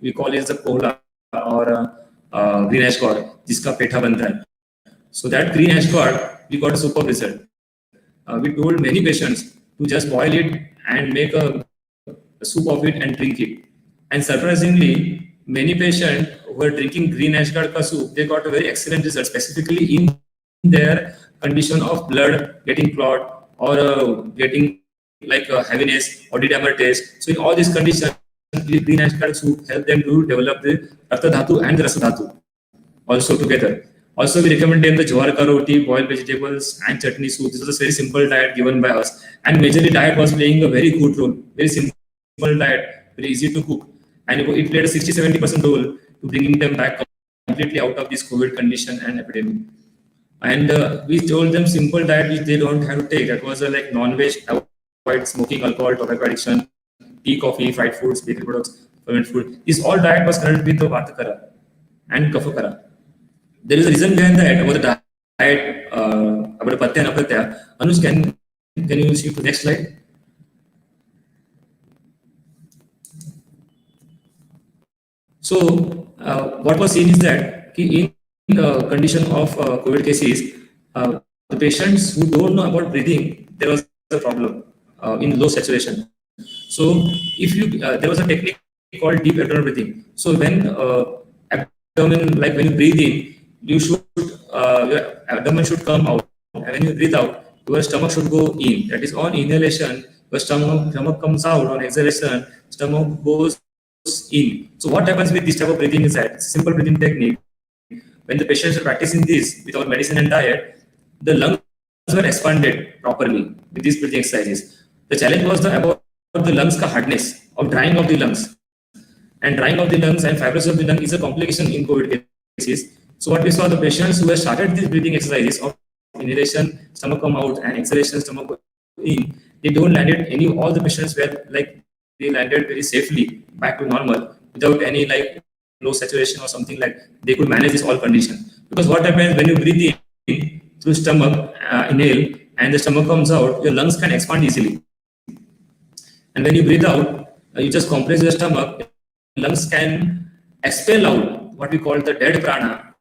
we call it as the kohla or green ash guard, jiska petha banta hai. So that green ash guard we got a superb result. We told many patients to just boil it and make a soup of it and drink it. And surprisingly, many patients who were drinking green ash guard ka soup, they got a very excellent result, specifically in their condition of blood getting clot or getting like heaviness or dimer taste. So in all these conditions, the green ash guard soup help them to develop the Rakta Dhatu and the Rasa Dhatu also together. Also, we recommend them the jawar ka roti, boiled vegetables, and chutney soup. This was a very simple diet given by us. And majorly diet was playing a very good role. Very simple diet, very easy to cook. And it played a 60-70% role to bringing them back completely out of this COVID condition and epidemic. And we told them simple diet which they don't have to take. That was like non-veg, avoid smoking, alcohol, tobacco addiction, tea, coffee, fried foods, bakery products, fermented food. This all diet was connected with the Vatakara and Kafakara. There is a reason behind that about the diet, about the Patya and Apatya. Anuj, can you see to next slide? So, what was seen is that in the condition of COVID cases, the patients who don't know about breathing, there was a problem in low saturation. So, if you there was a technique called deep abdominal breathing. So, when abdomen, like when you breathe in, you should your abdomen should come out, and when you breathe out, your stomach should go in. That is on inhalation, your stomach comes out. On exhalation, stomach goes in. So what happens with this type of breathing is that simple breathing technique. When the patients are practicing this with our medicine and diet, the lungs were expanded properly with these breathing exercises. The challenge was about the lungs ka hardness of drying of the lungs. And drying of the lungs and fibrosis of the lung is a complication in COVID cases. So what we saw, the patients who have started these breathing exercises of inhalation, stomach come out, and exhalation, stomach go in, they don't landed any. All the patients were like they landed very safely back to normal without any like low saturation or something like. They could manage this all condition. Because what happens when you breathe in through stomach, inhale, and the stomach comes out, your lungs can expand easily. And when you breathe out, you just compress your stomach, lungs can expel out what we call the dead prana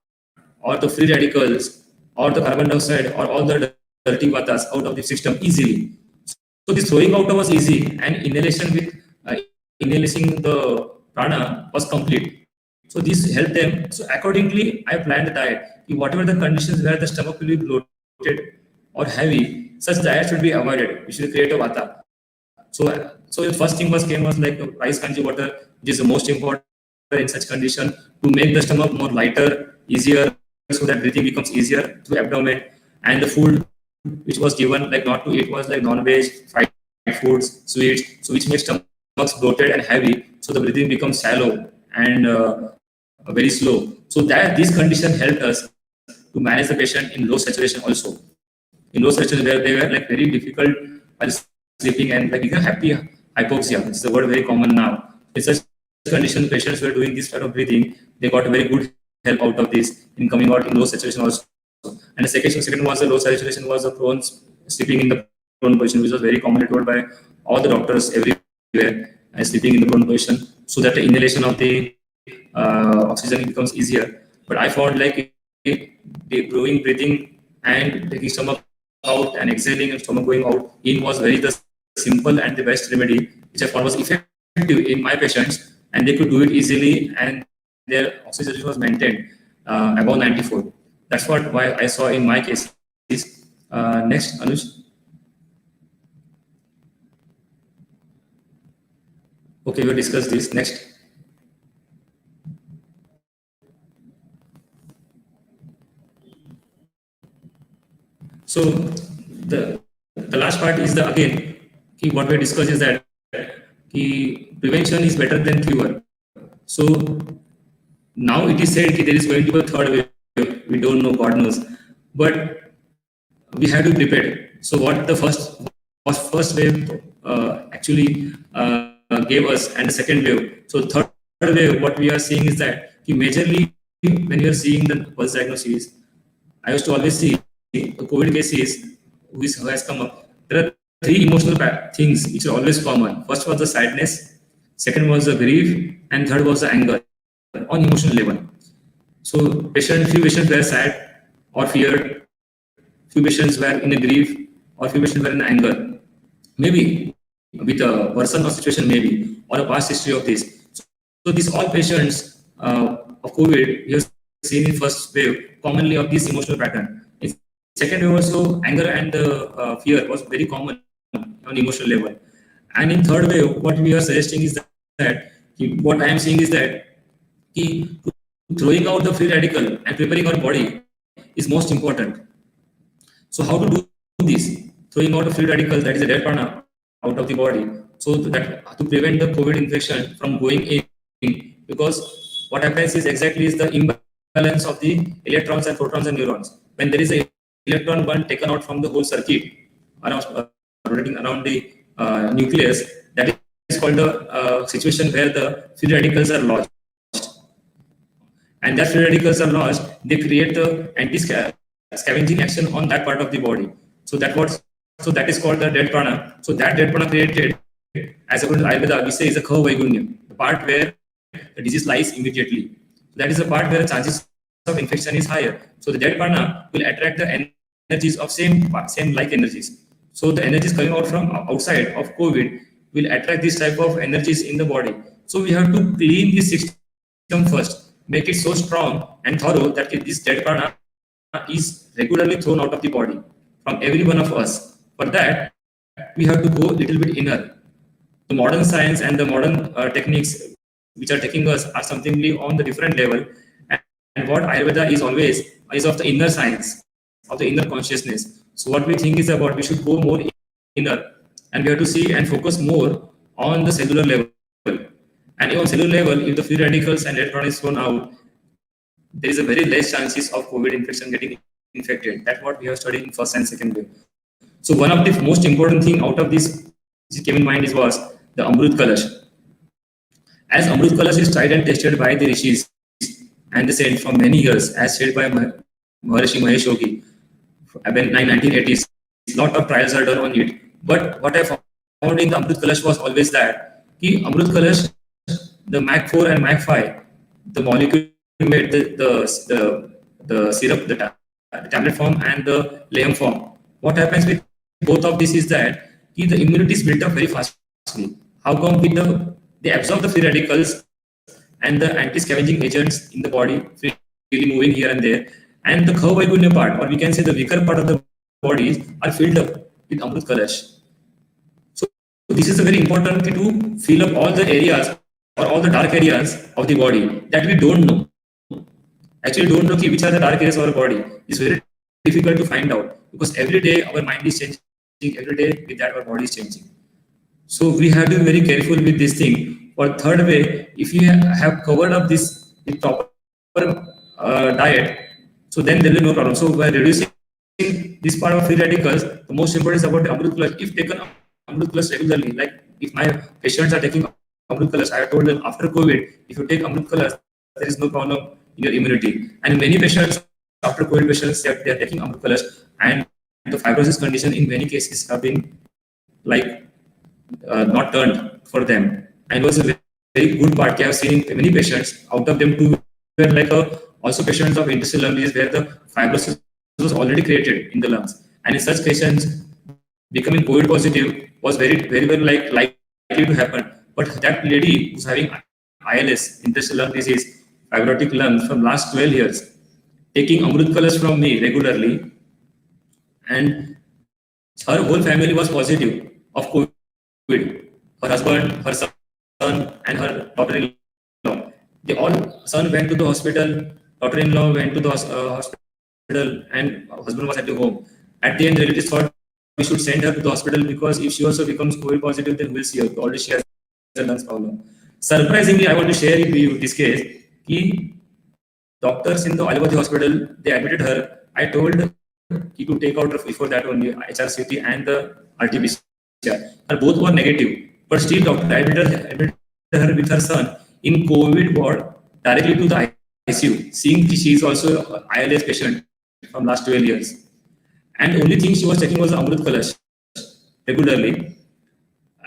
or the free radicals or the carbon dioxide or all the dirty vatas out of the system easily. So this throwing out was easy, and inhalation with inhaling the prana was complete. So this helped them. So accordingly, I planned the diet. Whatever the conditions where the stomach will be bloated or heavy, such diet should be avoided. We should create a vata. So the first thing was like rice kanji water, which is the most important in such condition to make the stomach more lighter, easier, so that breathing becomes easier through abdomen. And the food which was given like not to eat was like non-veg, fried foods, sweets, so which makes stomachs bloated and heavy, so the breathing becomes shallow and very slow. So that this condition helped us to manage the patient in low saturation also. In low saturation where they were like very difficult while sleeping and like even happy hypoxia. It's the word very common now. In such condition, patients were doing this kind of breathing. They got a very good help out of this in coming out in low saturation also. And the second was the low saturation was the prone sleeping in the prone position, which was very commonly told by all the doctors everywhere, and sleeping in the prone position, so that the inhalation of the oxygen becomes easier. But I found like the growing breathing and taking stomach out and exhaling and stomach going out in was very the simple and the best remedy, which I found was effective in my patients, and they could do it easily, and their oxygen was maintained above 94. That's why I saw in my case. Next, Anuj. Okay, we'll discuss this next. So the last part is the again what we discuss is that prevention is better than cure. So now it is said that there is going to be a third wave. We don't know, God knows, but we have to be prepared. So what the first wave actually gave us, and the second wave. So third wave, what we are seeing is that majorly when you are seeing the pulse diagnosis, I used to always see the COVID cases who has come up. There are three emotional things which are always common. First was the sadness, second was the grief, and third was the anger on emotional level. So few patients were sad or feared, few patients were in a grief, or few patients were in anger. Maybe with a person or situation, maybe, or a past history of this. So these all patients of COVID, we have seen in first wave commonly of this emotional pattern. In second wave also, anger and fear was very common on emotional level. And in third wave, what we are suggesting is that what I am seeing is that throwing out the free radical and preparing our body is most important. So how to do this? Throwing out the free radical, that is a dead prana, out of the body, so that to prevent the COVID infection from going in, because what happens is exactly is the imbalance of the electrons and protons and neurons. When there is a electron one taken out from the whole circuit around rotating around the nucleus, that is called the situation where the free radicals are lost. And that free radicals are lost, they create the anti-scavenging action on that part of the body. So that is called the dead prana. So that dead prana created, as according to Ayurveda, we say is a kha vaigunyam, the part where the disease lies immediately. So that is the part where the chances of infection is higher. So the dead prana will attract the energies of same like energies. So the energies coming out from outside of COVID will attract this type of energies in the body. So we have to clean this system first, make it so strong and thorough that this dead prana is regularly thrown out of the body from every one of us. For that, we have to go a little bit inner. The modern science and the modern techniques which are taking us are something on the different level. And what Ayurveda is always is of the inner science, of the inner consciousness. So what we think is about we should go more inner, and we have to see and focus more on the cellular level. And even cellular level, if the free radicals and electron is thrown out, there is a very less chances of COVID infection getting infected. That's what we have studied in first and second wave. So one of the most important thing out of this which came in mind was the Amrut Kalash. As Amrut Kalash is tried and tested by the rishis and the saint for many years, as said by Maharishi Mahesh Yogi, in 1980s, a lot of trials are done on it. But what I found in the Amrut Kalash was always that Amrut Kalash, the MAC4 and MAC5, the molecule made the syrup, the tablet form and the layam form. what happens with both of this is that the immunity is built up very fastly. How come they absorb the free radicals and the anti-scavenging agents in the body, freely moving here and there, and the Khavvaigunya part, or we can say the weaker part of the bodies, are filled up with Amrit Kalash. So this is a very important thing to fill up all the areas or all the dark areas of the body that we don't know. Actually, don't know which are the dark areas of our body. It's very difficult to find out because every day our mind is changing, every day with that our body is changing. So we have to be very careful with this thing. For third way, if you have covered up this with proper diet, so then there will be no problem. So by reducing this part of free radicals, the most important is about the Amrit Kalash. If taken Amrit Kalash regularly, like if my patients are taking Amrit Kalash, I have told them after COVID, if you take Amrit Kalash, there is no problem in your immunity. And many patients after COVID patients they are taking Amrit Kalash, and the fibrosis condition in many cases have been like not turned for them. And it was a very, very good part. I have seen many patients. Out of them, two were like also patients of interstitial lung disease where the fibrosis was already created in the lungs. And in such patients, becoming COVID positive was very, very well likely to happen. But that lady who's having ILS, interstitial lung disease, fibrotic lungs from last 12 years, taking Amrit Kalash from me regularly, and her whole family was positive of COVID. Her husband, her son, and her daughter-in-law. They all, son went to the hospital, daughter-in-law went to the hospital, and husband was at the home. At the end, the relatives thought we should send her to the hospital because if she also becomes COVID positive, then we'll see her. Already she has a lungs problem. Surprisingly, I want to share with you this case. Doctors in the Allopathy hospital, they admitted her. I told to take out before that only HRCT and the RT-PCR. Both were negative, but still doctor admitted her with her son in COVID ward directly to the ICU, seeing she is also an ILS patient from last 12 years. And the only thing she was taking was Amrit Kalash regularly.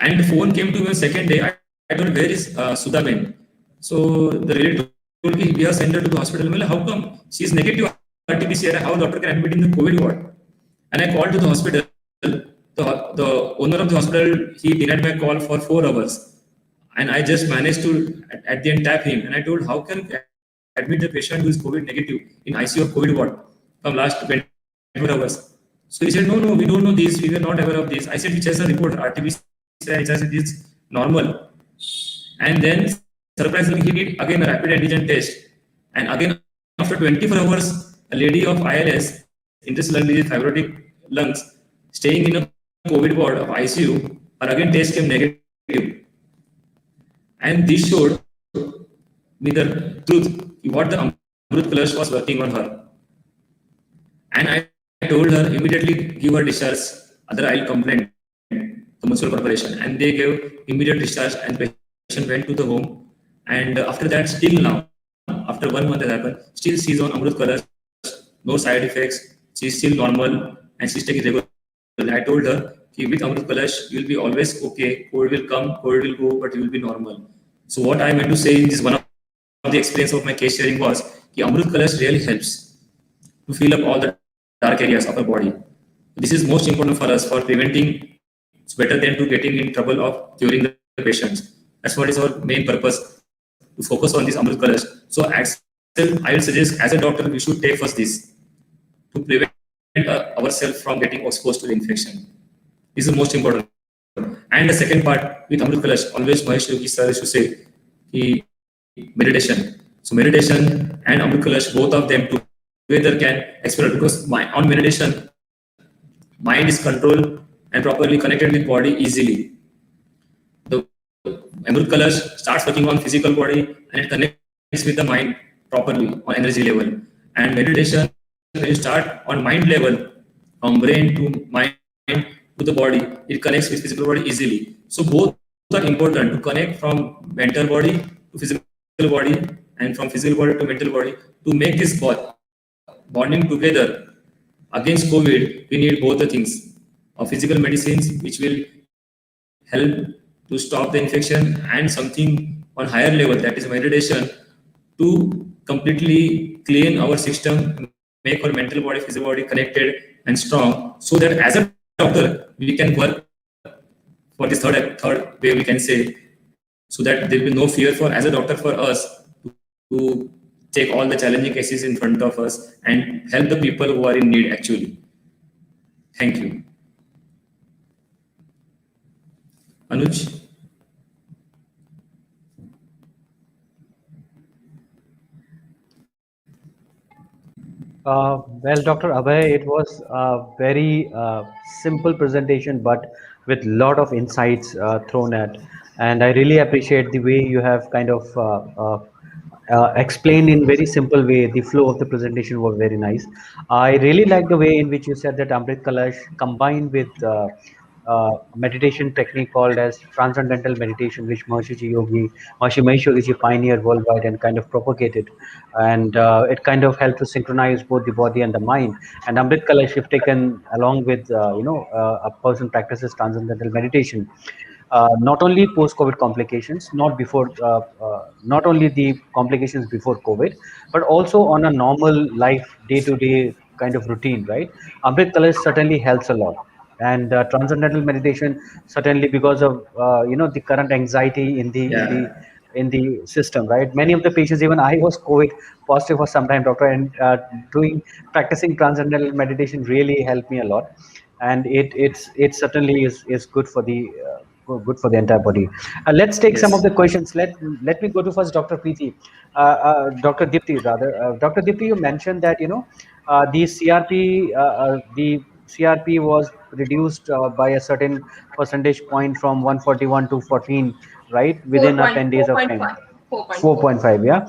And the phone came to me on second day. I told, where is Sudha Ben? So the relative told me, we have sent her to the hospital. Well, how come she is negative RT-PCR? How doctor can admit in the COVID ward? And I called to the hospital. The owner of the hospital, he denied my call for 4 hours. And I just managed to, at the end, tap him. And I told, how can you admit the patient who is COVID negative in ICU of COVID ward from last 24 hours? So he said, no, we don't know this. We were not aware of this. I said, which has a report? RT-PCR, HRCT is normal. And then, surprisingly, he did again a rapid antigen test. And again, after 24 hours, a lady of ILS, interstitial lung disease, fibrotic lungs, staying in a COVID ward of ICU, her again test came negative. And this showed me the truth, what the Amrit Kalash was working on her. And I told her immediately give her discharge, other I'll complain the municipal corporation. And they gave immediate discharge and patient went to the home. And after that, still now, after 1 month has happened, still she's on Amrit Kalash, no side effects, she's still normal and she's taking regular. I told her, with Amrit Kalash, you'll be always okay. COVID will come, COVID will go, but you will be normal. So what I meant to say in this one of the experience of my case sharing was, Amrit Kalash really helps to fill up all the dark areas of our body. This is most important for us for preventing. It's better than to getting in trouble of curing the patients. That's what is our main purpose, to focus on this Amrit Kalash. So I will suggest as a doctor, we should take first this to prevent ourselves from getting exposed to the infection. This is the most important. And the second part with Amrit Kalash, always Maharishi sir used to say, meditation. So meditation and Amrit Kalash, both of them together can explore, because on meditation, mind is controlled and properly connected with body easily. The Amrit Kalash starts working on physical body and it connects with the mind properly on energy level. And meditation, when you start on mind level, from brain to mind to the body, it connects with physical body easily. So both are important to connect from mental body to physical body and from physical body to mental body. To make this bonding together against COVID, we need both the things of physical medicines, which will help to stop the infection, and something on higher level, that is meditation, to completely clean our system, make our mental body, physical body connected and strong, so that as a doctor we can work for this third way, we can say, so that there will be no fear for as a doctor for us to take all the challenging cases in front of us and help the people who are in need actually. Thank you. Anuj? Well, Dr. Abhay, it was a very simple presentation, but with lot of insights thrown at. And I really appreciate the way you have kind of explained in very simple way. The flow of the presentation was very nice. I really like the way in which you said that Amrit Kalash combined with meditation technique called as transcendental meditation, which Maharishi Mahesh Yogi pioneered worldwide and kind of propagated, and it kind of helped to synchronize both the body and the mind. And Amrit Kalash, if taken along with a person practices transcendental meditation, not only post-COVID complications, not only the complications before COVID, but also on a normal life, day-to-day kind of routine, right? Amrit Kalash certainly helps a lot. And transcendental meditation certainly because of the current anxiety Yeah. in the system, right? Many of the patients, even I was COVID positive for some time, doctor, and doing practicing transcendental meditation really helped me a lot, and it certainly is good for the good for the entire body. Let's take some of Yes. the questions. Let me go to first Dr. Preeti, Dr. Dipti rather. Dr. Dipti, you mentioned that the CRP was reduced by a certain percentage point from 141 to 14, right, within a 10 days of time. 4.5. 4.4. 4.5, yeah.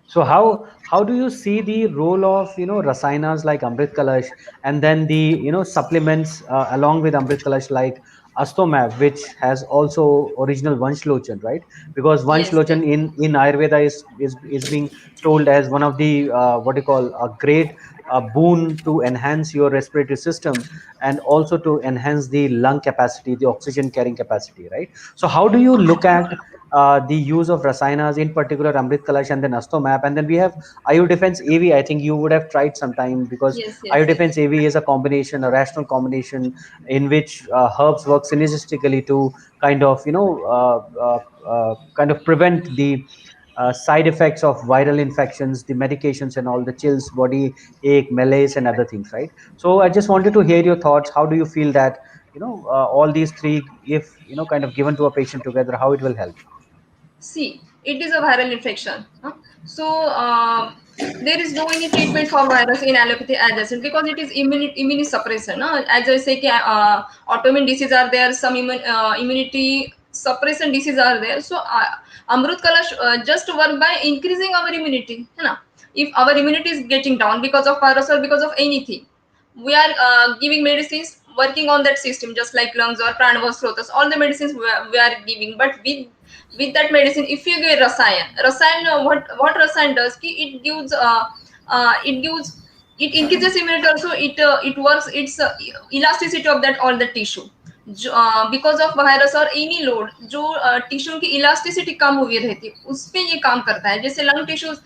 So how do you see the role of rasayanas like Amrit Kalash, and then the supplements along with Amrit Kalash like Astomab, which has also original Vanshlochen, right? Because Yes, Vanshlochen yes. in Ayurveda is being told as one of the what you call a great boon to enhance your respiratory system and also to enhance the lung capacity, the oxygen carrying capacity, right? So how do you look at the use of rasayanas, in particular Amrit Kalash and then Astomap, and then we have Defense AV. I think you would have tried sometime, because Yes, yes, yes. Defense AV is a combination, a rational combination in which herbs work synergistically to kind of kind of prevent the side effects of viral infections, the medications, and all the chills, body ache, malaise, and other things, right? So I just wanted to hear your thoughts. How do you feel that all these three, if kind of given to a patient together, how it will help? See, it is a viral infection. Huh? So there is no any treatment for virus in allopathy as such, because it is immunosuppression. As I say, autoimmune disease are there, some immunity suppression disease are there. So Amrut Kalash just work by increasing our immunity. है ना? If our immunity is getting down because of virus or because of anything, we are giving medicines working on that system, just like lungs or pranavas, all the medicines we are giving. But with that medicine, if you give rasayan, what rasayan does ki it gives, it increases immunity also. It works, it's elasticity of that all the tissue. Because of virus और any load जो tissue की elasticity कम हुई रहती है, उस पे ये काम करता है. जैसे लंग टिश्यूज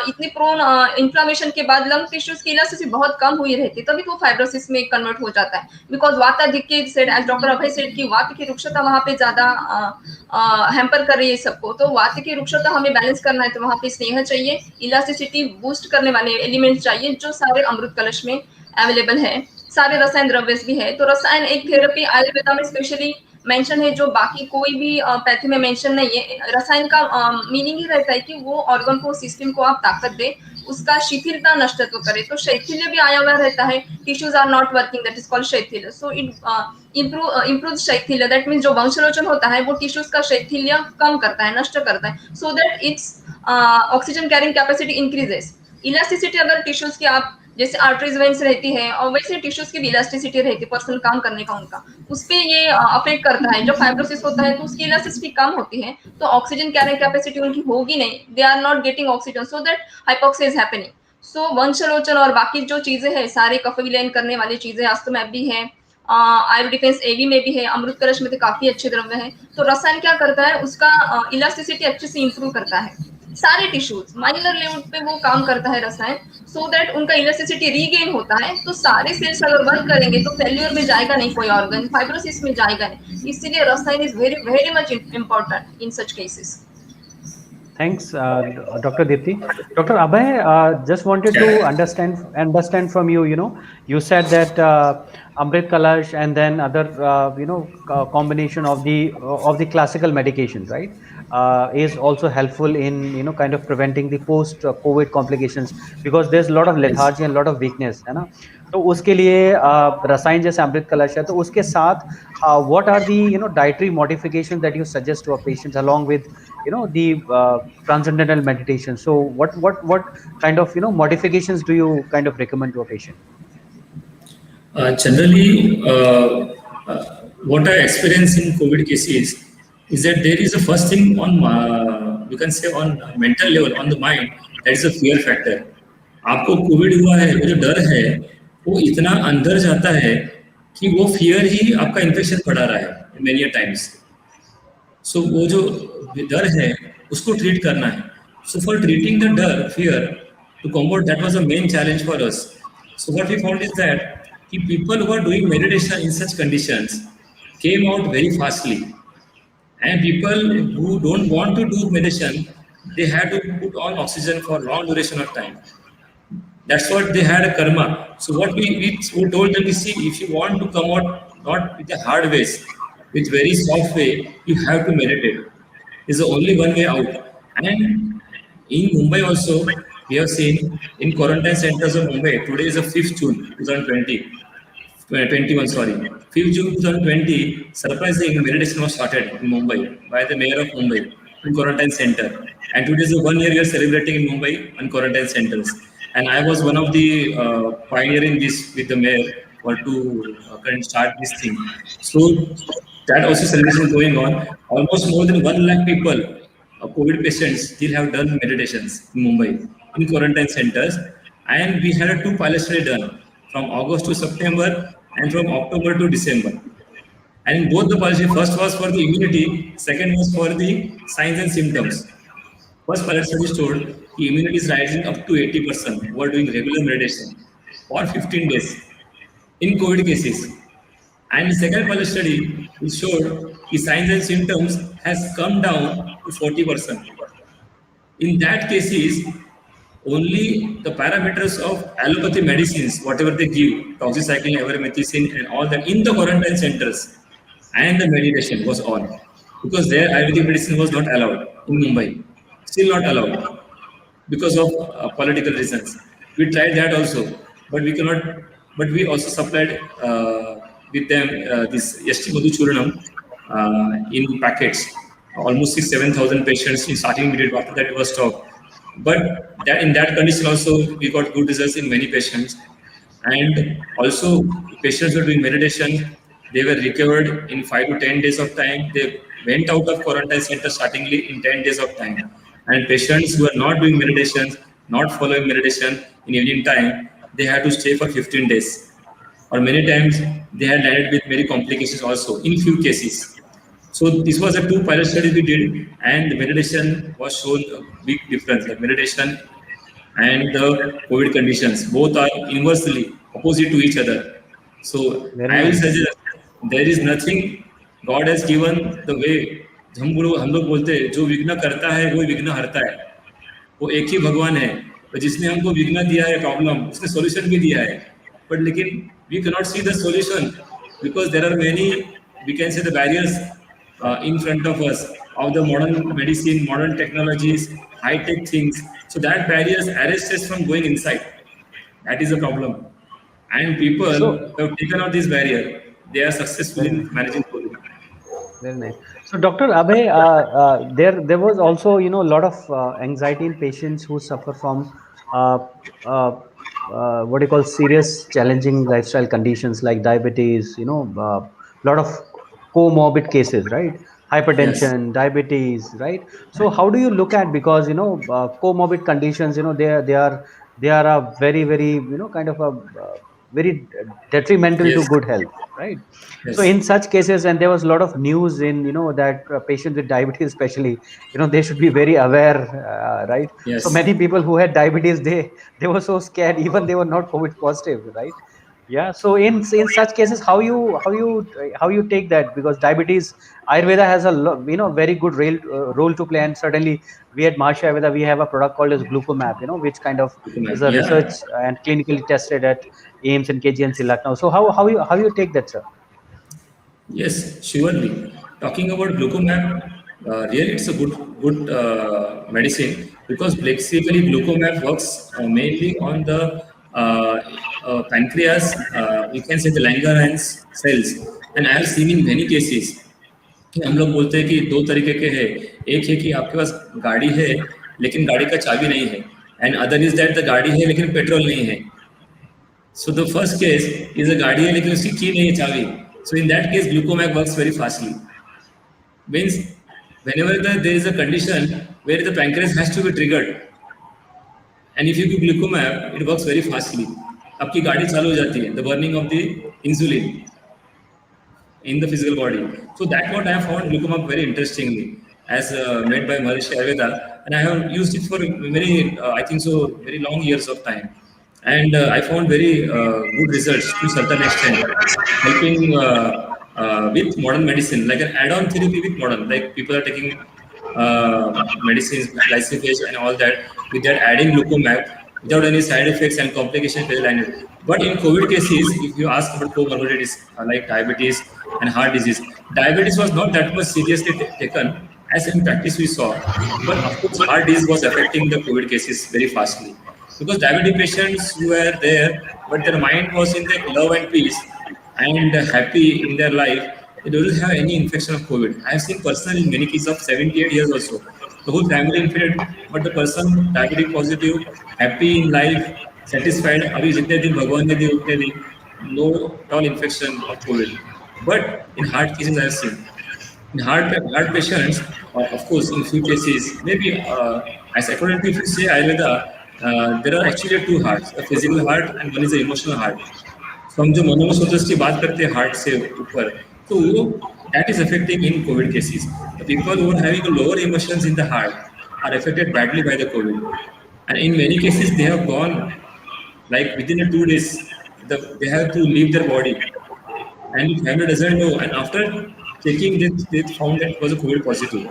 इतनी प्रोन इन्फ्लामेशन के बाद लंग टिश्यूज की इलास्टिसिटी बहुत कम हुई रहती है, तभी वो फाइब्रोसिस में कन्वर्ट हो जाता है. बिकॉज वाताधिक्य said, as doctor Abhay said की वात की रुक्षता वहां पे ज्यादा हैम्पर कर रही है सबको. तो वात की रुक्षता हमें बैलेंस करना है, तो वहां पे स्नेह चाहिए, इलास्टिसिटी बूस्ट करने वाले एलिमेंट चाहिए, जो सारे अमृत कलश में अवेलेबल है. सारे रसायन द्रव्य भी है. तो रसायन एक थेरेपी आयुर्वेदा में स्पेशली मेंशन है, जो बाकी कोई भी पैथी में मेंशन नहीं है. रसायन का मीनिंग ही रहता है कि वो ऑर्गन को, सिस्टम को आप ताकत दे, उसका शिथिलता नष्टत्व करे. तो शैथिल्य भी आया हुआ रहता है. Tissues are not working, that is called shaithilya. So it improve shaithilya, that means जो वंशलोचन होता है वो टिश्यूज का शैथिल्य कम करता है, नष्ट करता है, so that it's oxygen carrying capacity increases. Elasticity अगर टिश्यूज की आप जैसे आर्टरीज वेन्स रहती है, और वैसे टिश्यूज की भी इलास्टिसिटी रहती है, पर्सनल काम करने का उनका, उस पे ये अफेक्ट करता है. जब फाइब्रोसिस होता है तो उसकी इलास्टिसिटी कम होती है, तो ऑक्सीजन कैरिंग कैपेसिटी उनकी होगी नहीं, they are not getting oxygen, so that hypoxia is happening. So वंशलोचन और बाकी जो चीजें हैं, सारे कफ विलयन करने वाली चीजें अस्तमैब भी है, आयुर्वेद डिफेंस एवी में भी है, अमृत कलश में तो काफी अच्छे द्रव्य है. तो रसायन क्या करता है, उसका इलास्टिसिटी अच्छे से इंप्रूव करता है. सारे टिश्यूज माइनर लेवल पे वो काम करता है रसायन, सो दैट उनका इलास्टिसिटी रीगेन होता है। तो सारे सेल्स अगर वर्क करेंगे तो फेल्यूर में जाएगा नहीं कोई ऑर्गन, फाइब्रोसिस में जाएगा नहीं। इसीलिए रसायन is very very much important in such cases. Thanks, Dr. Dipti. Dr. Abhay, just wanted to understand from you. You know, you said that Amrit Kalash and then other combination of the classical medication, right, is also helpful in kind of preventing the post COVID complications, because there's a lot of Yes. lethargy and a lot of weakness, है ना। तो उसके लिए रसायन जैसे अमृत कलश है, तो उसके साथ what are the dietary modifications that you suggest to a patient along with the transcendental meditation? So what kind of modifications do you kind of recommend to a patient? Generally, what I experience in COVID cases is that there is a first thing on, you can say on mental level, on the mind, that is a fear factor. आपको Covid हुआ है, वो जो डर है, वो इतना अंदर जाता है कि वो फियर ही आपका इन्फेक्शन बढ़ा रहा है मेनी टाइम्स। सो वो जो डर है उसको ट्रीट करना है। सो फॉर ट्रीटिंग द डर fear to combat that was a main challenge for us. So what we found is that कि people who are doing meditation in such conditions came out very fastly, and people who don't want to do meditation, they had to put on oxygen for long duration of time. That's what they had a karma. So what we told them is, see, if you want to come out not with the hard ways, with very soft way, you have to meditate. Is the only one way out. And in Mumbai also, we have seen in quarantine centers of Mumbai, today is the 5th June 2020. 21, sorry. 5th June 2020, surprising meditation was started in Mumbai by the mayor of Mumbai in quarantine center. And today is the 1 year we are celebrating in Mumbai on quarantine centers. And I was one of the pioneering this with the mayor for to start this thing. So that also celebration going on. Almost more than 1 lakh people, COVID patients, still have done meditations in Mumbai in quarantine centers. And we had a 2 pilot study done from August to September and from October to December. And in both the policy, first was for the immunity, second was for the signs and symptoms. First pilot study showed the immunity is rising up to 80% who are doing regular meditation for 15 days in COVID cases. And the second pilot study it showed the signs and symptoms has come down to 40%. In that cases, only the parameters of allopathy medicines, whatever they give, doxycycline, ivermectin, and all that in the quarantine centers, and the meditation was on. Because there Ayurvedic medicine was not allowed in Mumbai, still not allowed because of political reasons. We tried that also, but we cannot. But we also supplied with them this Yashti Madhuchuranam in packets. Almost 6-7,000 patients in starting period. After that, it was stopped. But that in that condition also, we got good results in many patients. And also, patients were doing meditation. They were recovered in 5 to 10 days of time. They went out of quarantine center startingly in 10 days of time. And patients who are not doing meditation, not following meditation in evening time, they had to stay for 15 days. Or many times they had landed with many complications also in few cases. So this was a 2 pilot studies we did, and the meditation was shown a big difference. Like meditation and the COVID conditions, both are inversely opposite to each other. So Very I will nice. suggest there is nothing God has given the way. हम लोग बोलते हैं जो विघ्न करता है वो विघ्न हरता है। वो एक ही भगवान है और जिसने हमको विघ्न दिया है प्रॉब्लम उसने सॉल्यूशन भी दिया है बट लेकिन we can not see the solution because there are many we can say the barriers in front of us of the modern medicine, modern technologies, high-tech things. So that barriers arrest us from going inside. That is the problem. And people So who have taken out this barrier, they are successful very in nice. managing COVID. Very nice. So, Dr. Abhay, there was also a lot of anxiety in patients who suffer from uh, uh, what you call serious challenging lifestyle conditions like diabetes. Lot of comorbid cases, right? Yes. Hypertension, diabetes, right? So, how do you look at, because comorbid conditions? They are a very very kind of a very detrimental to Yes. good health, right? So Yes. in such cases, and there was a lot of news in, that patients with diabetes especially, they should be very aware, right? So Yes. many people who had diabetes, they were so scared, even they were not COVID positive, right? Yeah. So in such cases, how you take that, because diabetes, Ayurveda has very good role to play. And certainly we at Maharishi Ayurveda, we have a product called as Glucomap, which kind of is a research Yeah. and clinically tested at AIMS and KGMC Lucknow. So how you take that, sir? Yes, surely. Talking about glucomap, really it's a good medicine because basically glucomap works mainly on the pancreas. You can say the Langerhans cells, and I have seen in many cases कि हम लोग बोलते हैं कि दो तरीके के हैं. एक है कि आपके पास गाड़ी है लेकिन गाड़ी का चाबी नहीं है, and other is that the गाड़ी है लेकिन पेट्रोल नहीं है. So the first case is a गाड़ी है लेकिन उसकी की नहीं है चाबी. So in that case, glucomag works very fastly. Means whenever there is a condition where the pancreas has to be triggered, and if you give glucomab, it works very fastly. आपकी गाड़ी चालू हो जाती है. The burning of the insulin in the physical body. So that's what I have found glucomab very interestingly, as made by Maharishi Ayurveda, and I have used it for many, I think so, very long years of time, and I found very good results to certain extent, helping with modern medicine, like an add-on therapy with modern, like people are taking medicines, glyphosate and all that, with that adding glucomab without any side effects and complications present in it. But in COVID cases, if you ask about comorbidities like diabetes and heart disease, diabetes was not that much seriously taken as in practice we saw. But of course, heart disease was affecting the COVID cases very fastly because diabetic patients were there, but their mind was in the love and peace and happy in their life. They don't have any infection of COVID. I have seen personally in many cases of 78 years also. The whole family infected, but the person diabetic positive, happy in life, satisfied. अभी जितने दिन भगवान ने दिए उतने दिन no at all infection of COVID. But in heart cases I have seen. In heart patients, of course, in few cases, maybe as according to if you say Ayurveda, there are actually two hearts, a physical heart and one is the emotional heart. So हम जो मनोसोचस की बात करते हैं heart से ऊपर, तो वो that is affecting in COVID cases. The people who are having lower emotions in the heart are affected badly by the COVID, and in many cases they have gone like within a 2 days, they have to leave their body, and the family doesn't know. And after checking, they found that it was a COVID positive.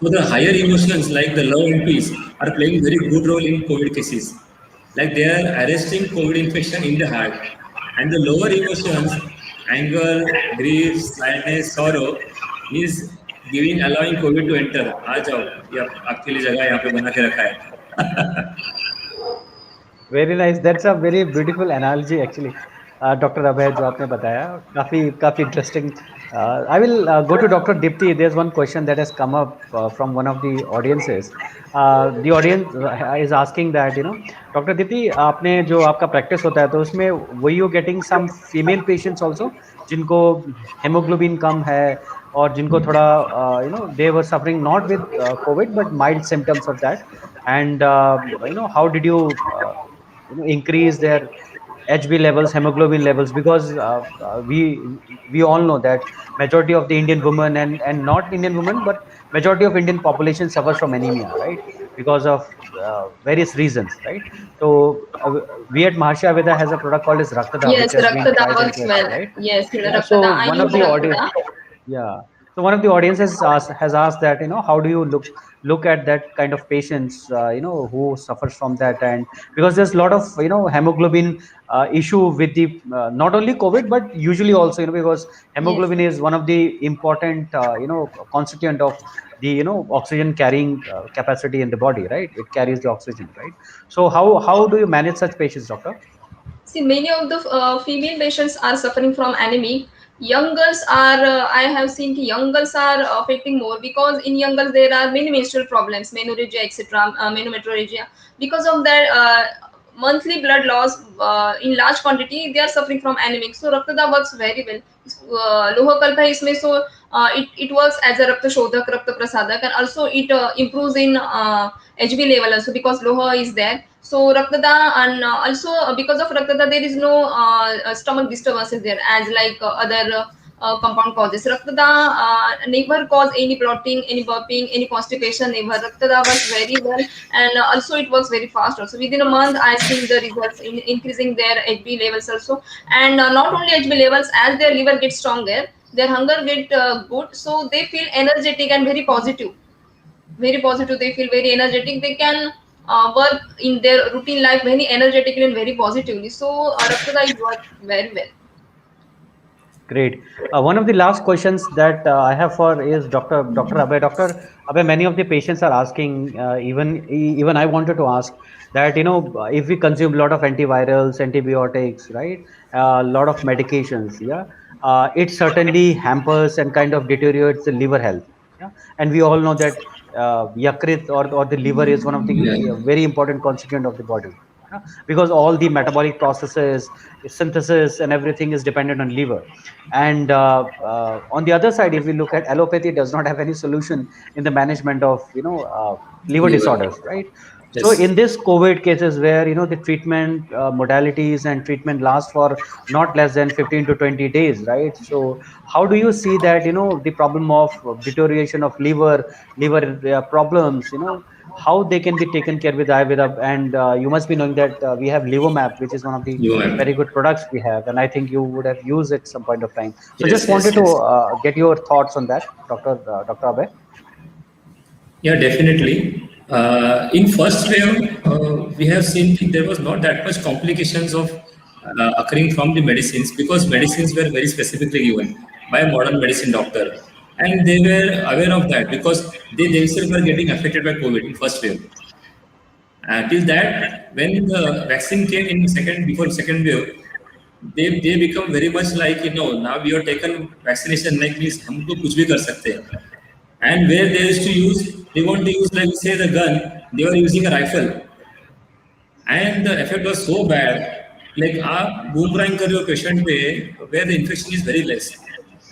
So the higher emotions like the love and peace are playing very good role in COVID cases. Like they are arresting COVID infection in the heart. And the lower emotions, anger, grief, sadness, sorrow, is giving allowing COVID to enter. आ जाओ, ये आपके लिए जगह यहाँ पे बना के रखा है. Very nice, that's a very beautiful analogy actually, doctor Abhay, जो आपने बताया, काफ़ी काफ़ी interesting. I will go to doctor Deepti. There is one question that has come up from one of the audiences. The audience is asking that, doctor Deepti, आपने जो आपका practice होता है, तो उसमें were you getting some female patients also जिनको haemoglobin कम है, और जिनको थोड़ा they were suffering not with Covid but mild symptoms of that, and how did you increase their HB levels, hemoglobin levels, because we all know that majority of the Indian women, and not Indian women, but majority of Indian population suffers from anemia, right? Because of various reasons, right? So we at Maharishi Ayurveda has a product called as Raktada, which Yes, has been Raktada tried and works well. tested, right? Yes, Yeah. Raktada. So I one of use the audience, Raktada. yeah. So one of the audiences has asked that, how do you look at that kind of patients, who suffers from that, and because there's a lot of hemoglobin issue with the not only COVID but usually also, because Yes. hemoglobin is one of the important constituent of the oxygen carrying capacity in the body, right? It carries the oxygen, right? So how do you manage such patients, doctor? See, many of the female patients are suffering from anemic. Young girls are, I have seen young girls are affecting more because in young girls there are many menstrual problems, menorrhagia, etc., menometrorrhagia. Because of that, monthly blood loss in large quantity, they are suffering from anemic. So Raktada works very well. लोह कल्प है इसमें, so it works as a rakta shodhak, rakta prasadak, and also it improves in HB level also because loha is there. So raktada, and also because of raktada there is no stomach disturbances there as like other compound causes. Raktada never cause any bloating, any burping, any constipation, never. Raktada works very well, and also it works very fast also. Within a month I seen the results in increasing their HB levels also. And not only HB levels, as their liver gets stronger, their hunger get good, so they feel energetic and very positive. Very positive, they feel very energetic, they can work in their routine life very energetically and very positively. So Raktada is work very well. Great. One of the last questions that I have for is Dr. Abhay. Dr. Abhay, many of the patients are asking, even I wanted to ask that, if we consume a lot of antivirals, antibiotics, right, a lot of medications, yeah, it certainly hampers and kind of deteriorates the liver health. Yeah, and we all know that yakrit, or the liver is one of the Yeah. very important constituent of the body. Yeah, because all the metabolic processes, synthesis, and everything is dependent on liver. And on the other side, if we look at allopathy, does not have any solution in the management of liver Liver. disorders, right? So Yes. in this COVID cases where the treatment modalities and treatment last for not less than 15 to 20 days, right? So how do you see that the problem of deterioration of liver problems, how they can be taken care with Ayurveda? And you must be knowing that we have Livomap, which is one of the Liver. very good products we have, and I think you would have used it some point of time. So Yes, just yes, wanted to yes. get your thoughts on that, Dr. Abhay. Yeah, definitely. In first wave, we have seen there was not that much complications of occurring from the medicines because medicines were very specifically given by a modern medicine doctor, and they were aware of that because they themselves were getting affected by COVID in first wave. Till that, when the vaccine came in second before second wave, they become very much like now we have taken vaccination like means हम तो कुछ भी कर सकते हैं. And where they used to use, they want to use like say the gun, they were using a rifle, and the effect was so bad. Like आप boomerang कर रहे हो patient पे where the infection is very less,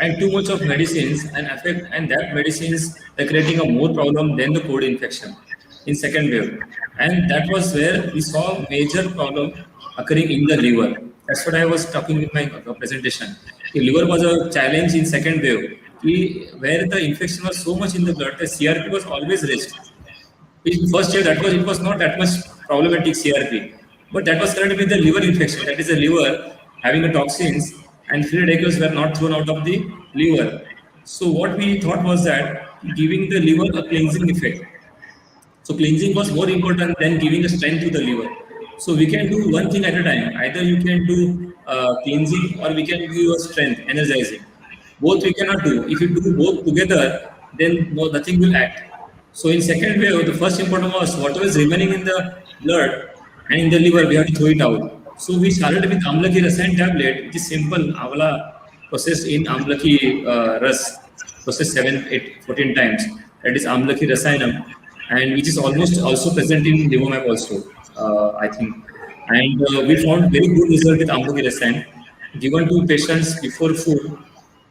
and too much of medicines and affect, and that medicines are creating a more problem than the COVID infection in second wave, and that was where we saw major problem occurring in the liver. That's what I was talking in my presentation. The liver was a challenge in second wave, where the infection was so much in the blood, the CRP was always raised. In first year, that was it was not that much problematic CRP, but that was connected with the liver infection. That is the liver having the toxins, and free radicals were not thrown out of the liver. So what we thought was that giving the liver a cleansing effect. So cleansing was more important than giving a strength to the liver. So we can do one thing at a time. Either you can do cleansing or we can give a strength, energizing. Both we cannot do. If you do both together, then no, nothing will act. So in second wave, the first important was whatever is remaining in the blood and in the liver, we have to throw it out. So we started with Amlaki Rasayan tablet, which is simple Avala processed in Amlaki Ras, processed 7, 8, 14 times. That is Amlaki Rasayanam, and which is almost also present in Livomap also, I think. And we found very good result with Amlaki Rasayan. Given to patients before food,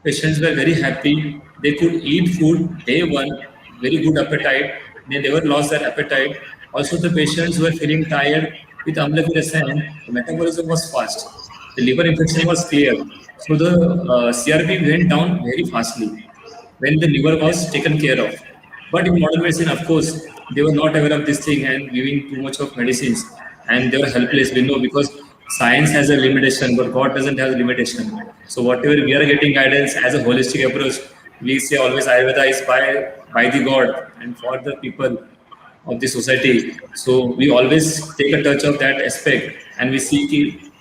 patients were very happy. They could eat food day one, very good appetite. They never lost their appetite. Also, the patients were feeling tired with Amlaki Rasayan. The metabolism was fast. The liver infection was clear. So the CRP went down very fastly when the liver was taken care of. But in modern medicine, of course, they were not aware of this thing and giving too much of medicines, and they were helpless. We know because science has a limitation, but God doesn't have a limitation. So whatever we are getting guidance as a holistic approach, we say always Ayurveda is by the God and for the people of the society. So we always take a touch of that aspect, and we see ki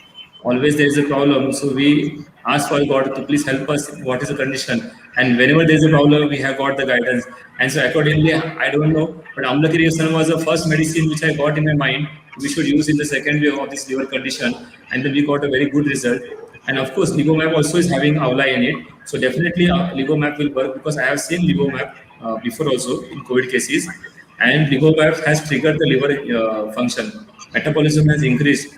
always there is a problem. So we ask for God to please help us. What is the condition? And whenever there is a problem, we have got the guidance. And so accordingly, I don't know, but Amlaki Reason was the first medicine which I got in my mind we should use in the second wave of this liver condition, and then we got a very good result. And of course, Livomap also is having Avla in it. So definitely Livomap will work because I have seen Livomap before also in COVID cases. And Livomap has triggered the liver function. Metabolism has increased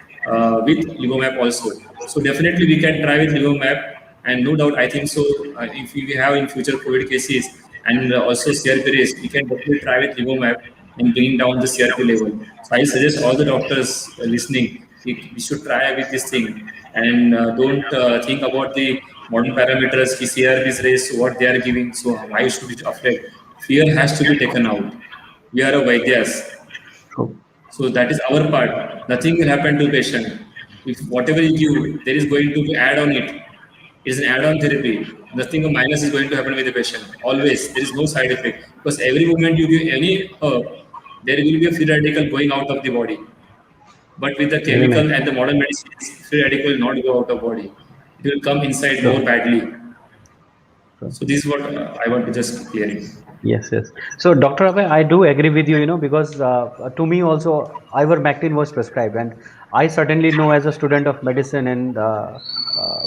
with Livomap also. So definitely we can try with Livomap. And no doubt, I think so. If we have in future COVID cases and also CRP raise, we can definitely try with Rivomab in bringing down the CRP level. So I suggest all the doctors listening, we should try with this thing and don't think about the modern parameters, ki CRP is raised, what they are giving, so why should it affect? Fear has to be taken out. We are a Vaidyas. True. So that is our part. Nothing will happen to patient. If whatever you give, there is going to be add on it. It is an add-on therapy. Nothing of minus is going to happen with the patient. Always, there is no side effect because every moment you give any herb, there will be a free radical going out of the body. But with the Very nice. chemical and the modern medicines, free radical will not go out of body. It will come inside more True. badly. True. So this is what I want to just clear it. Yes, yes. So, Dr. Abhay, I do agree with you, because to me also ivermectin was prescribed, and I certainly know as a student of medicine and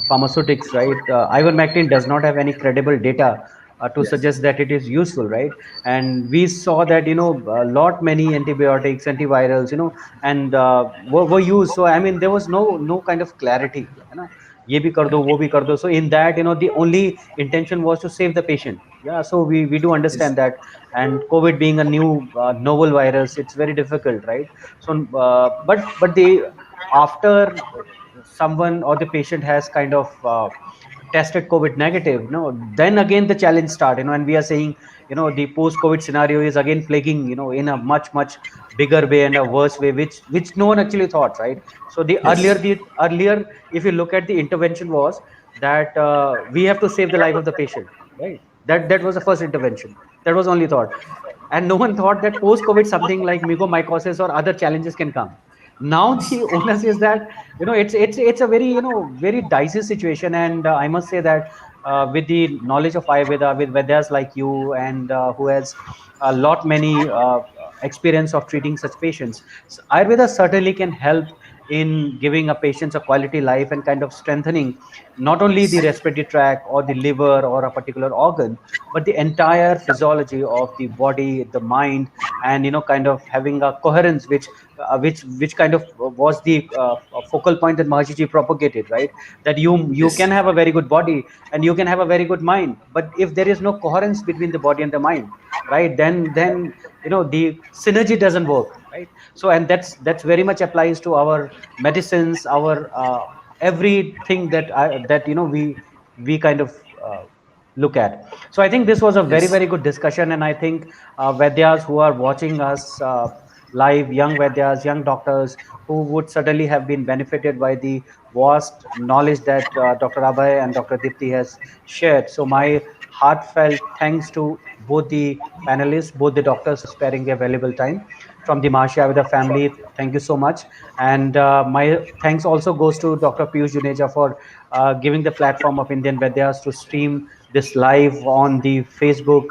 pharmaceutics, right? Ivermectin does not have any credible data to Yes. suggest that it is useful, right? And we saw that, a lot many antibiotics, antivirals, and were used. So, I mean, there was no kind of clarity, ये भी कर दो वो भी कर दो. So in that, the only intention was to save the patient. Yeah, so we do Yes. understand that. And COVID being a new novel virus, it's very difficult, right? So but the after someone or the patient has kind of tested COVID negative, no, then again the challenge start, and we are saying, the post COVID scenario is again plaguing, in a much bigger way and a worse way, which no one actually thought, right? So Yes. the earlier, if you look at the intervention, was that we have to save the life of the patient, right? That was the first intervention. That was only thought. And no one thought that post COVID something like mucormycosis or other challenges can come. Now the onus is that, it's a very, very dicey situation. And I must say that with the knowledge of Ayurveda, with Vedas like you, and who has a lot many experience of treating such patients, so Ayurveda certainly can help in giving a patient a quality life and kind of strengthening not only the Yes. respiratory tract or the liver or a particular organ, but the entire physiology of the body, the mind, and kind of having a coherence, which kind of was the focal point that Maharishi propagated, right? That you Yes. can have a very good body and you can have a very good mind, but if there is no coherence between the body and the mind, right, then the synergy doesn't work, right? So, and that's very much applies to our medicines, our everything that we kind of look at. So I think this was a very Yes. very good discussion, and I think Vaidyas who are watching us live, young Vaidyas, young doctors, who would certainly have been benefited by the vast knowledge that Dr. Abhay and Dr. Dipti has shared. So my heartfelt thanks to both the panelists, both the doctors, for sparing their valuable time. From the Maharishi Ayurveda family, thank you so much. And my thanks also goes to Dr. Piyush Juneja for giving the platform of Indian Vaidyas to stream this live on the Facebook,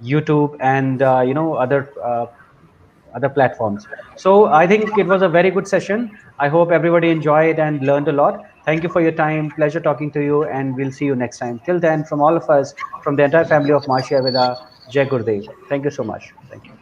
YouTube, and other platforms. So I think it was a very good session. I hope everybody enjoyed and learned a lot. Thank you for your time. Pleasure talking to you, and we'll see you next time. Till then, from all of us, from the entire family of Maharishi Ayurveda, Jai Gurudev. Thank you so much. Thank you.